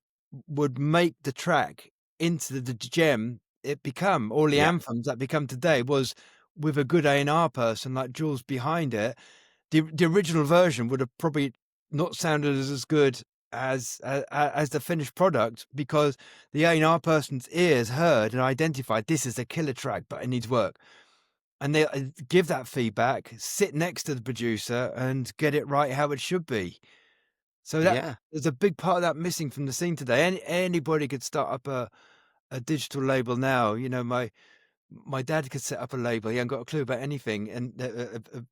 would make the track into the gem it become. All the yeah, anthems that become today was with a good A&R person like Jules behind it. The original version would have probably not sounded as good as the finished product, because the A&R person's ears heard and identified this is a killer track, but it needs work. And they give that feedback, sit next to the producer, and get it right how it should be. So that yeah. there's a big part of that missing from the scene today. Anybody could start up a digital label now. My dad could set up a label. He ain't got a clue about anything and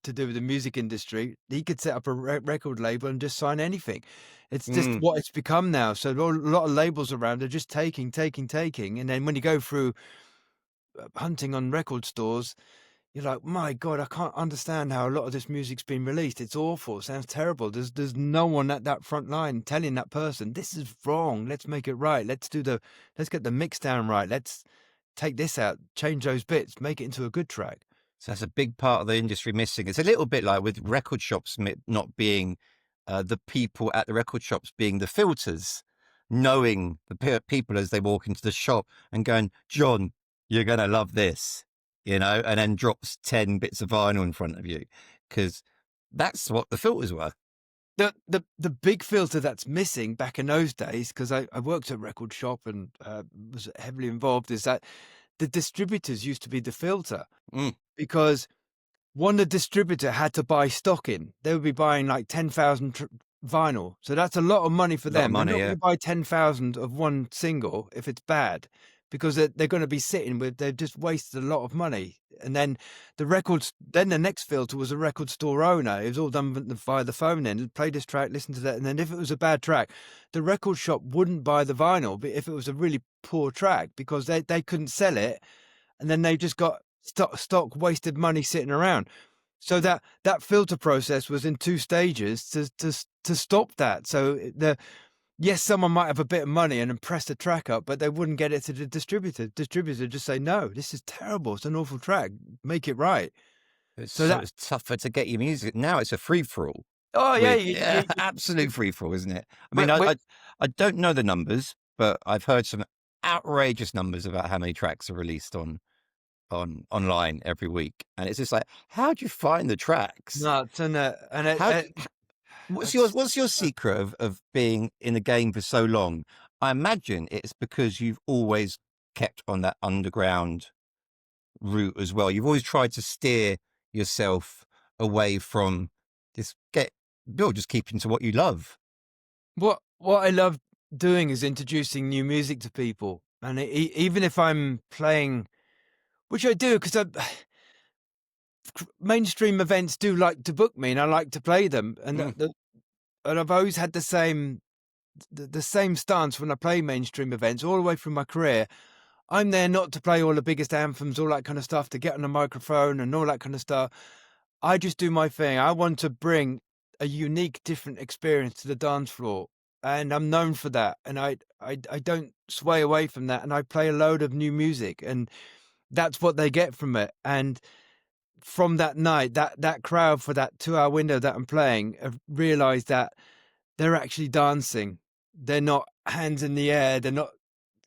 to do with the music industry. He could set up a record label and just sign anything. It's just Mm. what it's become now. So a lot of labels around are just taking. And then when you go through hunting on record stores, you're like, my God, I can't understand how a lot of this music's been released. It's awful. It sounds terrible. There's no one at that front line telling that person, this is wrong. Let's make it right. Let's get the mix down right. Let's take this out, change those bits, make it into a good track. So that's a big part of the industry missing. It's a little bit like with record shops not being the people at the record shops being the filters, knowing the people as they walk into the shop and going, John, you're going to love this, and then drops 10 bits of vinyl in front of you, because that's what the filters were. The big filter that's missing back in those days, because I worked at a record shop and was heavily involved, is that the distributors used to be the filter. Mm, Because the distributor had to buy stock in. They would be buying like 10,000 vinyl. So that's a lot of money for a lot of them. They're money, not going yeah. to buy 10,000 of one single if it's bad, because they're going to be sitting with, they've just wasted a lot of money. And then then the next filter was a record store owner. It was all done via the phone then. Play this track, listen to that. And then if it was a bad track, the record shop wouldn't buy the vinyl, but if it was a really poor track, because they couldn't sell it. And then they just got stock wasted money sitting around. So that filter process was in two stages to stop that. So yes, someone might have a bit of money and then press the track up, but they wouldn't get it to the distributor. Distributor would just say, "No, this is terrible. It's an awful track. Make it right." It's So so that it's tougher to get your music. Now it's a free-for-all oh, yeah, with you absolute free-for-all, isn't it? I mean, we I don't know the numbers, but I've heard some outrageous numbers about how many tracks are released on online every week, and it's just like, how do you find the tracks? nuts, and How it it's what's your secret of being in the game for so long? I imagine it's because you've always kept on that underground route as well. You've always tried to steer yourself away from this just keeping to what you love. what I love doing is introducing new music to people, and even if I'm playing, which I do, because mainstream events do like to book me, and I like to play them, and Mm, and I've always had the same stance when I play mainstream events all the way through my career. I'm there not to play all the biggest anthems, all that kind of stuff, to get on the microphone and all that kind of stuff. I just do my thing. I want to bring a unique, different experience to the dance floor, and I'm known for that. And I don't sway away from that. And I play a load of new music, and that's what they get from it. And from that night, that crowd for that 2 hour window that I'm playing have realised that they're actually dancing. They're not hands in the air. They're not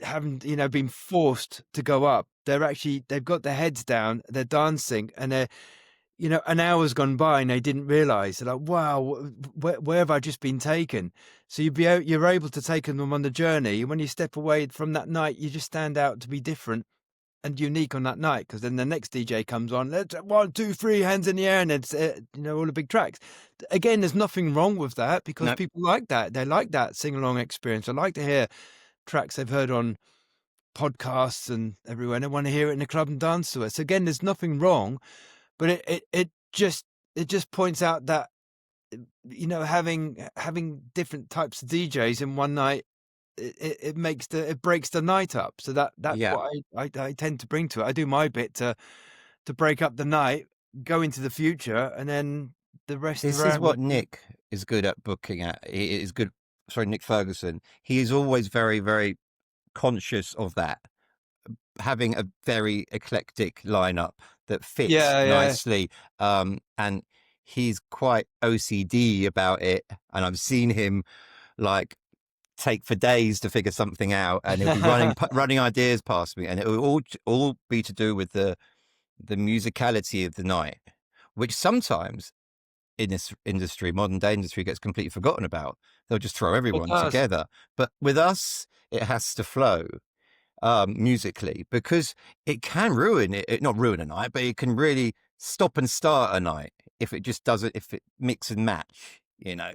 haven't been forced to go up. They've got their heads down. They're dancing, and they're an hour's gone by and they didn't realize. They're like, wow, where have I just been taken? So you're able to take them on the journey. When you step away from that night, you just stand out to be different and unique on that night, because then the next DJ comes on, let's 1, 2, 3, hands in the air, and it's all the big tracks. Again, there's nothing wrong with that, because no, people like that. They like that sing along experience. They like to hear tracks they've heard on podcasts and everywhere, and they want to hear it in the club and dance to it. So again, there's nothing wrong, but it just points out that having different types of DJs in one night, it breaks the night up. So that's yeah. what I tend to bring to it. I do my bit to break up the night, go into the future, and then the rest This is around what it. Nick is good at booking at. He is good. Sorry, Nick Ferguson. He is always very, very conscious of that, having a very eclectic lineup that fits Yeah, yeah. nicely. And he's quite OCD about it. And I've seen him like take for days to figure something out, and he'll be running ideas past me, and it will all be to do with the musicality of the night, which sometimes in this industry, modern day industry, gets completely forgotten about. They'll just throw It everyone does. together. But with us, it has to flow musically, because it can ruin it, not ruin a night, but it can really stop and start a night if it just doesn't, if it mix and match.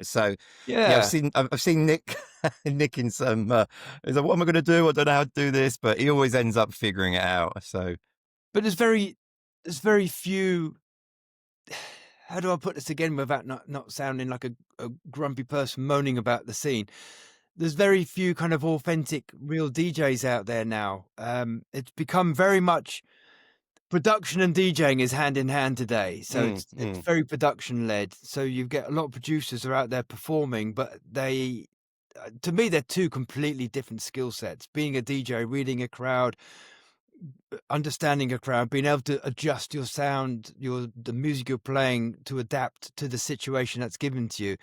So yeah, Yeah. I've seen Nick Nick in some he's like, what am I going to do? I don't know how to do this, but he always ends up figuring it out. So But there's very few. How do I put this again without not sounding like a grumpy person moaning about the scene? There's very few kind of authentic, real DJs out there now. It's become very much production, and DJing is hand in hand today. So it's mm. very production led. So you get a lot of producers are out there performing, but to me, they're two completely different skill sets. Being a DJ, reading a crowd, understanding a crowd, being able to adjust your sound, the music you're playing to adapt to the situation that's given to you.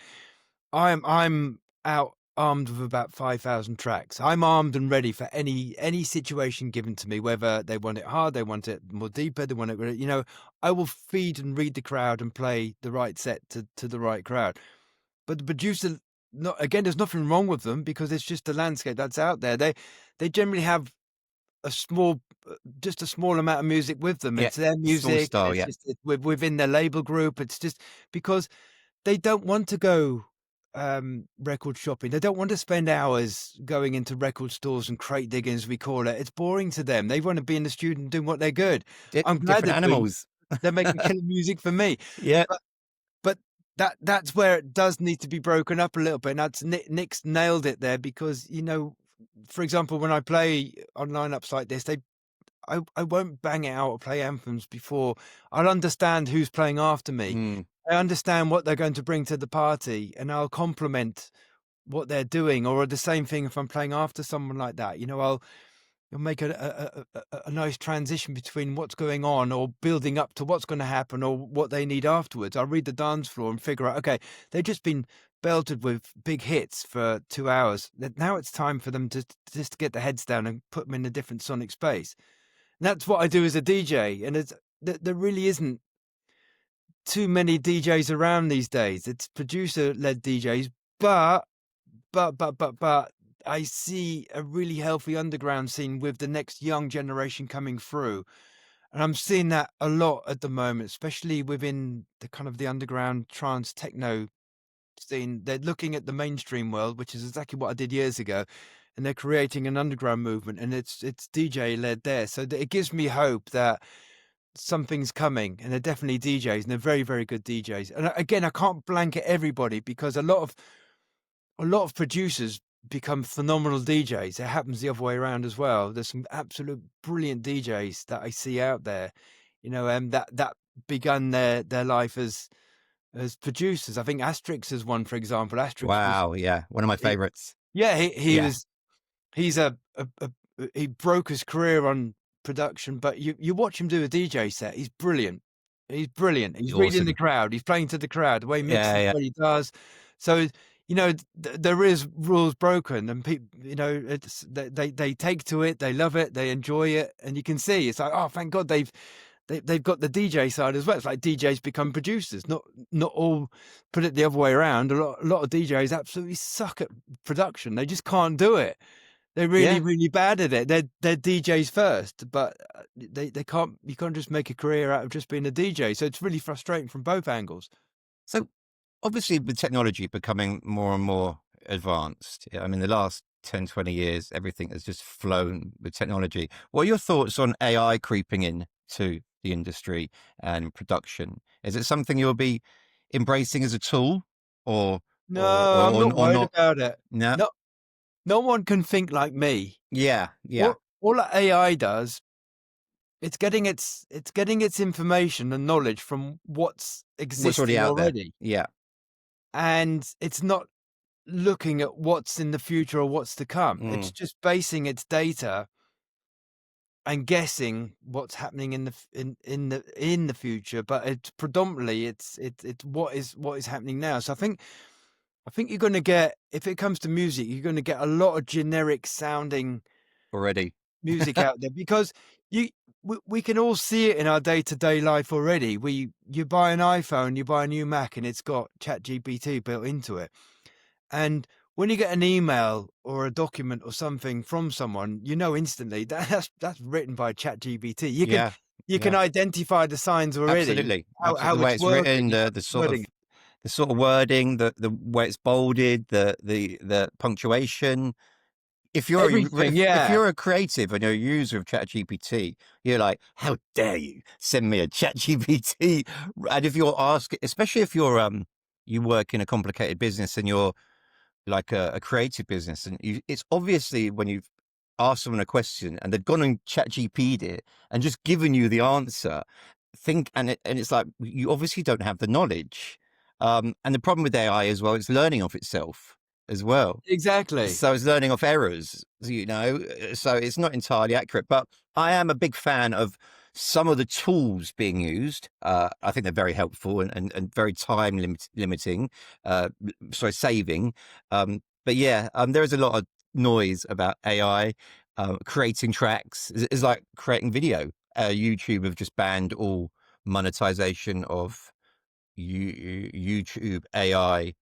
I'm out armed with about 5,000 tracks. I'm armed and ready for any situation given to me, whether they want it hard, they want it more deeper, they want it. I will feed and read the crowd and play the right set to the right crowd. But the producer, not again, there's nothing wrong with them, because it's just the landscape that's out there. They generally have a small, just a small amount of music with them. Yeah, It's their small music, and style. it's Yeah, just within their label group. It's just because they don't want to go record shopping. They don't want to spend hours going into record stores and crate digging, as we call it. It's boring to them. They want to be in the studio and doing what they're good. I'm glad different animals. they're making killer music for me. Yeah, But that's where it does need to be broken up a little bit. And that's Nick's nailed it there, because for example, when I play on lineups like this, I won't bang it out or play anthems before I'll understand who's playing after me. mm. I understand what they're going to bring to the party, and I'll complement what they're doing, or the same thing if I'm playing after someone like that. You'll make a nice transition between what's going on or building up to what's going to happen or what they need afterwards. I'll read the dance floor and figure out, okay, they've just been belted with big hits for 2 hours. Now it's time for them to just get their heads down and put them in a different sonic space. And that's what I do as a DJ. And there really isn't too many DJs around these days. It's producer-led DJs, but I see a really healthy underground scene with the next young generation coming through. And I'm seeing that a lot at the moment, especially within the kind of the underground trance techno scene. They're looking at the mainstream world, which is exactly what I did years ago, and they're creating an underground movement, and it's DJ led there. So it gives me hope that something's coming, and they're definitely DJs, and they're very, very good DJs. And again, I can't blanket everybody because a lot of producers become phenomenal DJs. It happens the other way around as well. There's some absolute brilliant DJs that I see out there, that begun their life as producers. I think Asterix is one, for example. Asterix was, Wow, yeah, one of my favorites. yeah, he Yeah, was, he's he broke his career on production, but you watch him do a DJ set, he's brilliant. He's brilliant. He's reading the awesome. crowd. He's playing to the crowd. The way he Yeah, mixes, yeah, what he does. So there is rules broken, and people, they take to it. They love it. They enjoy it, and you can see it's like, oh, thank God they've got the DJ side as well. It's like DJs become producers. Not all. Put it the other way around. A lot of DJs absolutely suck at production. They just can't do it. They're really, yeah. really bad at it. They're DJs first, but they can't. You can't just make a career out of just being a DJ. So it's really frustrating from both angles. So obviously with technology becoming more and more advanced, I mean, the last 10, 20 years, everything has just flown with technology. What are your thoughts on AI creeping in to the industry and production? Is it something you'll be embracing as a tool or, No, I'm not or worried not? about it. No. No one can think like me. Yeah. Yeah. All that AI does, it's getting its information and knowledge from what's What's already existing out there. already, Yeah. and it's not looking at what's in the future or what's to come. It's Mm, just basing its data and guessing what's happening in the future, but it's predominantly it's what is happening now. So I think you're going to get, if it comes to music, you're going to get a lot of generic sounding already. music out there because we can all see it in our day-to-day life already. You buy an iPhone, you buy a new Mac, and it's got ChatGPT built into it. And when you get an email or a document or something from someone, you know instantly that's written by ChatGPT. Yeah. You can Yeah. identify the signs already, Absolutely. Absolutely. how The way it's it's working, written, you know, the sort of wording, wording, the way it's bolded, the punctuation. everything. If Yeah, you're a creative and you're a user of ChatGPT, you're like, how dare you send me a ChatGPT? And if you're asking, especially if you're you work in a complicated business and you're like a creative business, and it's obviously when you've asked someone a question and they've gone and ChatGPT'd it and just given you the answer, and it's like you obviously don't have the knowledge. And the problem with AI as well, it's learning off itself as well. exactly. So it's learning off errors, so it's not entirely accurate. But I am a big fan of some of the tools being used. I think they're very helpful and very time limiting, saving. But yeah, there is a lot of noise about AI creating tracks. It's like creating video. YouTube have just banned all monetization of YouTube AI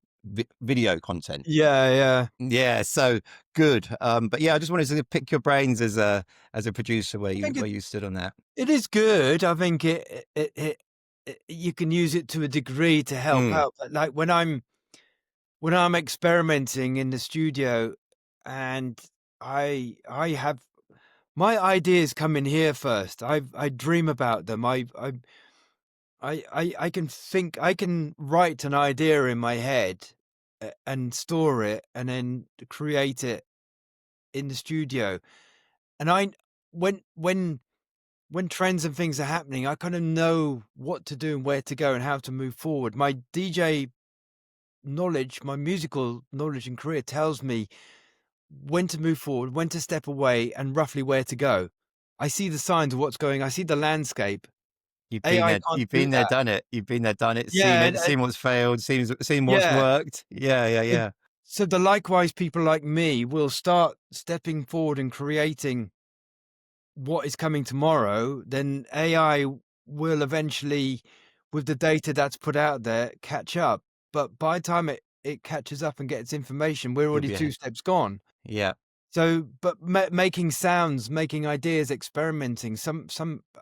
video content. Yeah, yeah. Yeah, so good. But yeah, I just wanted to pick your brains as a producer I think where you stood on that. it is good. I think you can use it to a degree to help Mm, out. But like when I'm experimenting in the studio, and I have my ideas come in here first. I dream about them. I can think, I can write an idea in my head and store it and then create it in the studio. And when when when trends and things are happening, I kind of know what to do and where to go and how to move forward. My DJ knowledge, my musical knowledge and career tells me when to move forward, when to step away, and roughly where to go. I see the signs of what's going. I see the landscape. You've been AI there, can't you've do been there, that. done it. You've been there, done it, Yeah, seen what's failed, seen what's yeah. worked. Yeah, yeah, So, yeah. so the likewise people like me will start stepping forward and creating what is coming tomorrow. Then AI will eventually, with the data that's put out there, catch up. But by the time it catches up and gets information, we're You'll already be two ahead. steps gone. Yeah. So, but making sounds, making ideas, experimenting, some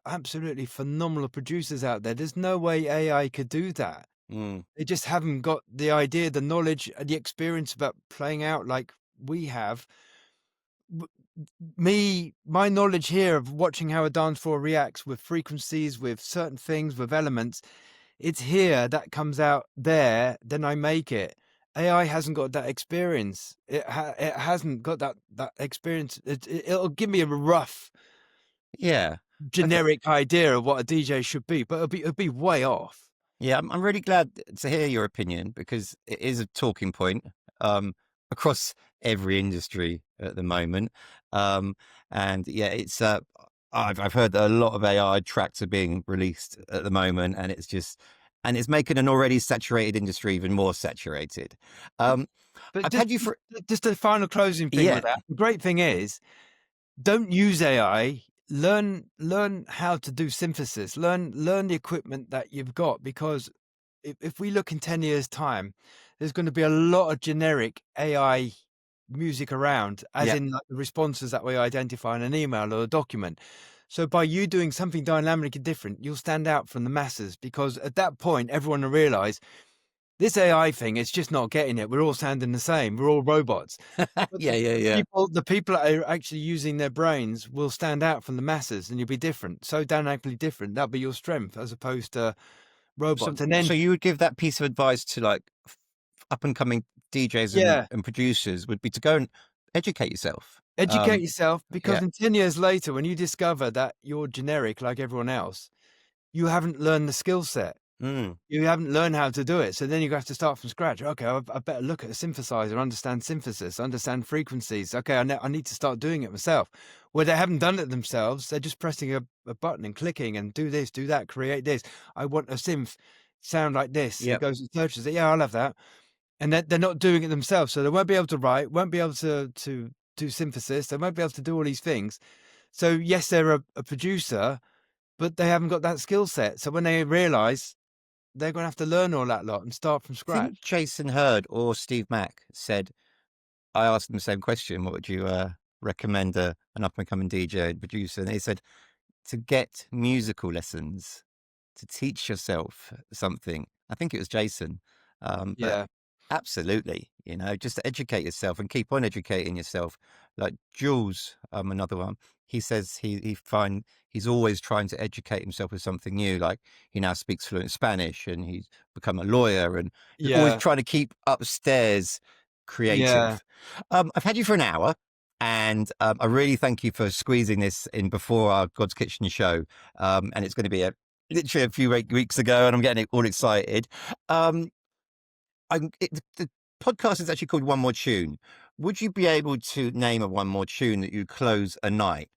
absolutely phenomenal producers out there. There's no way AI could do that. Mm. They just haven't got the idea, the knowledge, and the experience about playing out like we have. W- my knowledge here of watching how a dance floor reacts with frequencies, with certain things, with elements, it's here that comes out there, then I make it. AI hasn't got that experience. It hasn't got that experience. It'll give me a rough, Yeah. Okay. generic idea of what a DJ should be, but it'll be way off. Yeah, I'm really glad to hear your opinion because it is a talking point um, across every industry at the moment. Um, and yeah, it's I've heard that a lot of AI tracks are being released at the moment, and it's making an already saturated industry even more saturated. Um, But I've just had you for just a final closing thing yeah, with that. The great thing is, don't use AI. Learn how to do synthesis. Learn the equipment that you've got, because if we look in 10 years' time, there's going to be a lot of generic AI music around, as yeah. in like the responses that we identify in an email or a document. So by you doing something dynamically different, you'll stand out from the masses, because at that point, everyone will realize this AI thing is just not getting it. We're all sounding the same. We're all robots. But Yeah, yeah, yeah. the people that are actually using their brains will stand out from the masses, and you'll be different. So dynamically different. That'll be your strength, as opposed to So, robots. And then, so you would give that piece of advice to like up and coming DJs yeah, and producers would be to go and educate yourself. educate yourself, because Yeah. in 10 years later, when you discover that you're generic like everyone else, you haven't learned the skill set. Mm. You haven't learned how to do it. So then you have to start from scratch. Okay, I better look at a synthesizer, understand synthesis, understand frequencies. Okay, I need to start doing it myself. Where they haven't done it themselves, they're just pressing a button and clicking and do this, do that, create this. I want a synth sound like this. He Yep. goes and searches it. Yeah, I'll have that. And they're not doing it themselves. So they won't be able to write, won't be able to do synthesis. They won't be able to do all these things. So yes, they're a producer, but they haven't got that skill set. So when they realize, they're gonna have to learn all that lot and start from I think scratch. Jason Hurd or Steve Mack said, I asked them the same question. What would you recommend an up and coming DJ and producer? And they said to get musical lessons, to teach yourself something. I think it was Jason. But Yeah, absolutely, just to educate yourself and keep on educating yourself. Like Jules, another one, he says he's always trying to educate himself with something new. Like he now speaks fluent Spanish and he's become a lawyer and he's always yeah, trying to keep upstairs yeah. creative. I've had you for an hour. And I really thank you for squeezing this in before our God's Kitchen show. And it's going to be literally a few weeks ago, and I'm getting all excited. The podcast is actually called One More Tune. Would you be able to name a one more tune that you close a night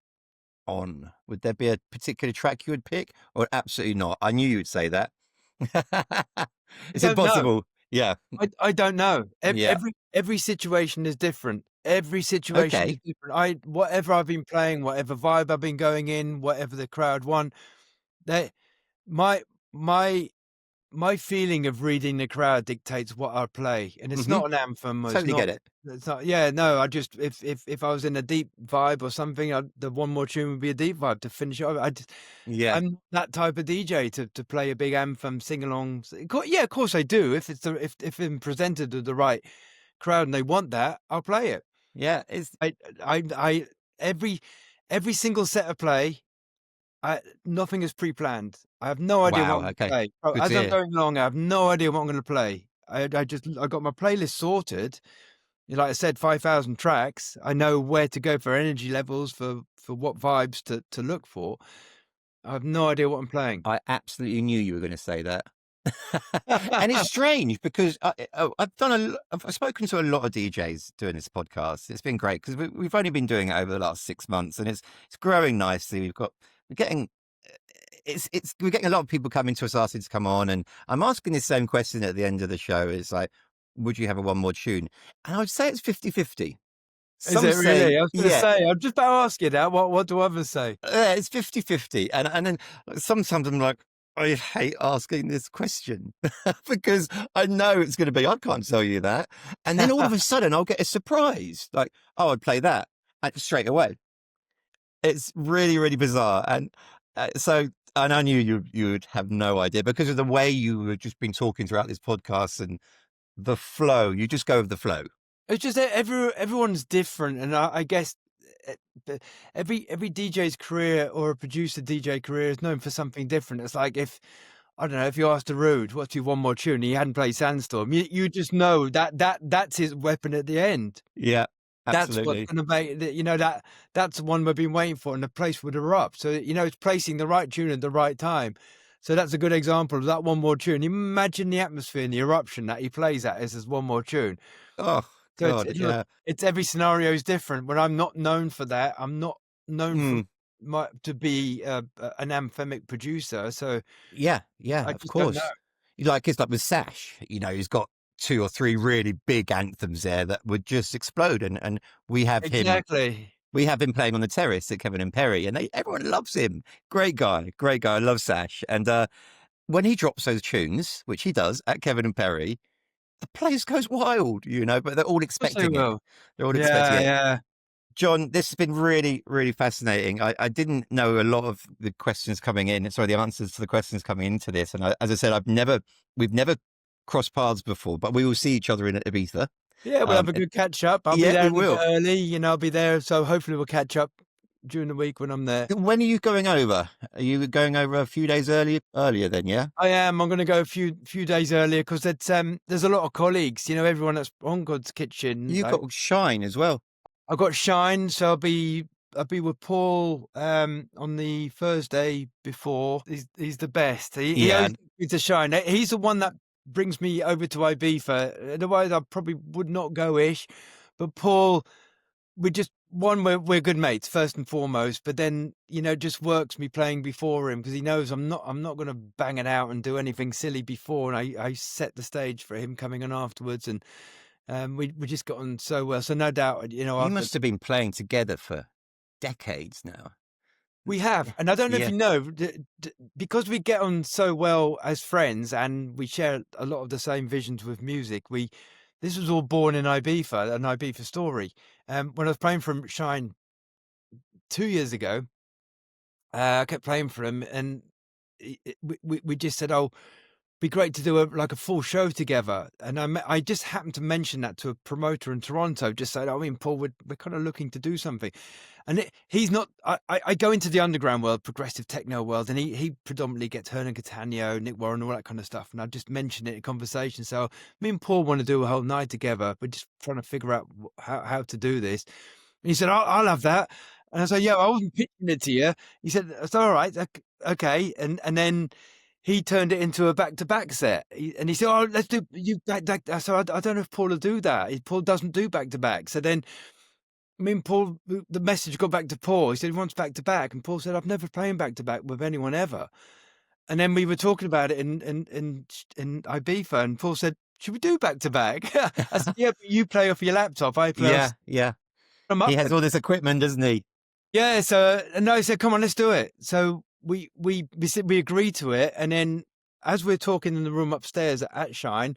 on? Would there be a particular track you would pick, or absolutely not? I knew you would say that. I It's don't know. impossible. Yeah. I don't know. Yeah. Every situation is different. Every situation is Okay. different. Whatever I've been playing, whatever vibe I've been going in, whatever the crowd want, they my my my feeling of reading the crowd dictates what I play, and it's Hmm. not an anthem. Or it's Totally not. get it. It's not. Yeah, no. I just, if I was in a deep vibe or something, the one more tune would be a deep vibe to finish it off. Yeah. I'm that type of DJ to play a big anthem, sing along. Yeah, of course I do. If it's if I'm presented to the right crowd and they want that, I'll play it. Yeah. It's I every every single set of play, nothing is pre-planned. I have no idea what wow. I'm gonna Okay. play. Bro, Good to as I'm hear. going along, I have no idea what I'm gonna play. I got my playlist sorted. Like I said, 5,000 tracks. I know where to go for energy levels, for what vibes to look for. I have no idea what I'm playing. I absolutely knew you were going to say that. And it's strange because I've spoken to a lot of DJs doing this podcast. It's been great because we've only been doing it over the last 6 months, and it's growing nicely. We're getting we're getting a lot of people coming to us asking to come on, and I'm asking this same question at the end of the show. It's like, would you have a one more tune? And I would say it's 50-50. Is it really? I was going to say, I'm just about to ask you that. What do others say? It's 50-50. And then sometimes I'm like, I hate asking this question because I know it's going to be, I can't tell you that. And then all of a sudden I'll get a surprise. Like, oh, I'd play that straight away. It's really, really bizarre. And and I knew you would have no idea because of the way you had just been talking throughout this podcast and the flow. You just go with the flow. It's just that everyone's different, and I guess every DJ's career or a producer DJ career is known for something different. It's like if I don't know, if you asked Rude, what's your one more tune? And he hadn't played Sandstorm. You just know that's his weapon at the end. Yeah, absolutely. That's what's going to make that's the one we've been waiting for, and the place would erupt. So it's placing the right tune at the right time. So that's a good example of that one more tune. Imagine the atmosphere and the eruption that he plays at as his one more tune. Oh. So God, it's every scenario is different. When I'm not known for that, I'm not known to be an anthemic producer. So yeah, of course. It's like with Sash, he's got 2 or 3 really big anthems there that would just explode, and we have him. We have him playing on the terrace at Kevin and Perry, and everyone loves him. Great guy. I love Sash, and when he drops those tunes, which he does at Kevin and Perry, the place goes wild, but they're all expecting it. They're all expecting it. Yeah. John, this has been really, really fascinating. I didn't know a lot of the questions coming in. Sorry, the answers to the questions coming into this. And as I said, we've never crossed paths before, but we will see each other in Ibiza. Yeah, we'll have a good catch up. I'll be there early. I'll be there. So hopefully we'll catch up during the week when I'm there. When are you going over? Are you going over a few days earlier then, yeah? I am. I'm going to go a few days earlier because there's a lot of colleagues, everyone that's on Godskitchen. You've got Shine as well. I've got Shine, so I'll be with Paul on the Thursday before. He's the best. He always gets to Shine. He's the one that brings me over to Ibiza. Otherwise I probably would not go-ish. But Paul, we're good mates first and foremost, but then just works me playing before him because he knows I'm not going to bang it out and do anything silly before, and I set the stage for him coming on afterwards, and we just got on so well. So no doubt, you must have been playing together for decades now. We have, and I don't know if you know, because we get on so well as friends and we share a lot of the same visions with music. This was all born in Ibiza, an Ibiza story. When I was playing from Shine 2 years ago, I kept playing for him, and we just said, "Oh, be great to do a full show together." And I just happened to mention that to a promoter in Toronto. Just said, Paul, we're kind of looking to do something. And he's not. I go into the underground world, progressive techno world, and he predominantly gets Hernan Cattaneo, Nick Warren, all that kind of stuff. And I just mentioned it in conversation. So me and Paul want to do a whole night together. We're just trying to figure out how to do this. And he said, I'll have that. And I said, yeah, I wasn't pitching it to you. He said, it's all right, okay. And then he turned it into a back-to-back set. And he said, oh, let's do you back. So I don't know if Paul will do that. Paul doesn't do back-to-back. So then me and Paul, the message got back to Paul. He said he wants back-to-back. And Paul said, I've never played back-to-back with anyone ever. And then we were talking about it in Ibiza. And Paul said, should we do back-to-back? I said, yeah, but you play off your laptop. I play Yeah. He has all this equipment, doesn't he? Yeah. So, and I said, come on, let's do it. So we agreed to it. And then as we're talking in the room upstairs at Shine,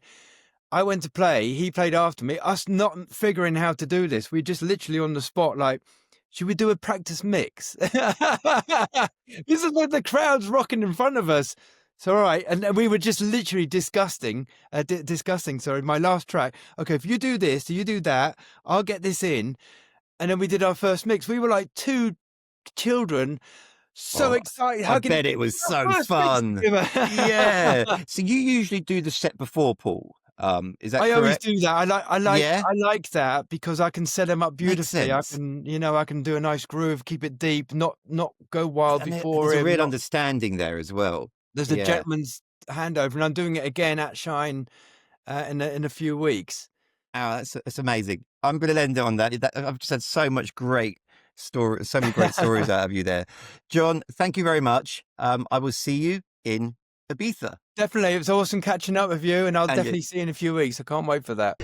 I went to play. He played after me. Us not figuring how to do this. We just literally on the spot, like, should we do a practice mix? This is like the crowd's rocking in front of us. So, all right. And we were just literally discussing, my last track. Okay, if you do this, you do that, I'll get this in. And then we did our first mix. We were like 2 children, so excited. I bet it was so fun. Yeah. So you usually do the set before, Paul. Is that correct? I always do that. I like that because I can set them up beautifully. I can do a nice groove, keep it deep, not go wild before. There's a real understanding there as well. There's a gentleman's handover, and I'm doing it again at Shine in a few weeks. Oh, that's amazing. I'm going to end it on that. I've just had so many great stories out of you there, John. Thank you very much. I will see you in Ibiza. Definitely, it was awesome catching up with you, and I'll And you. definitely see you in a few weeks. I can't wait for that.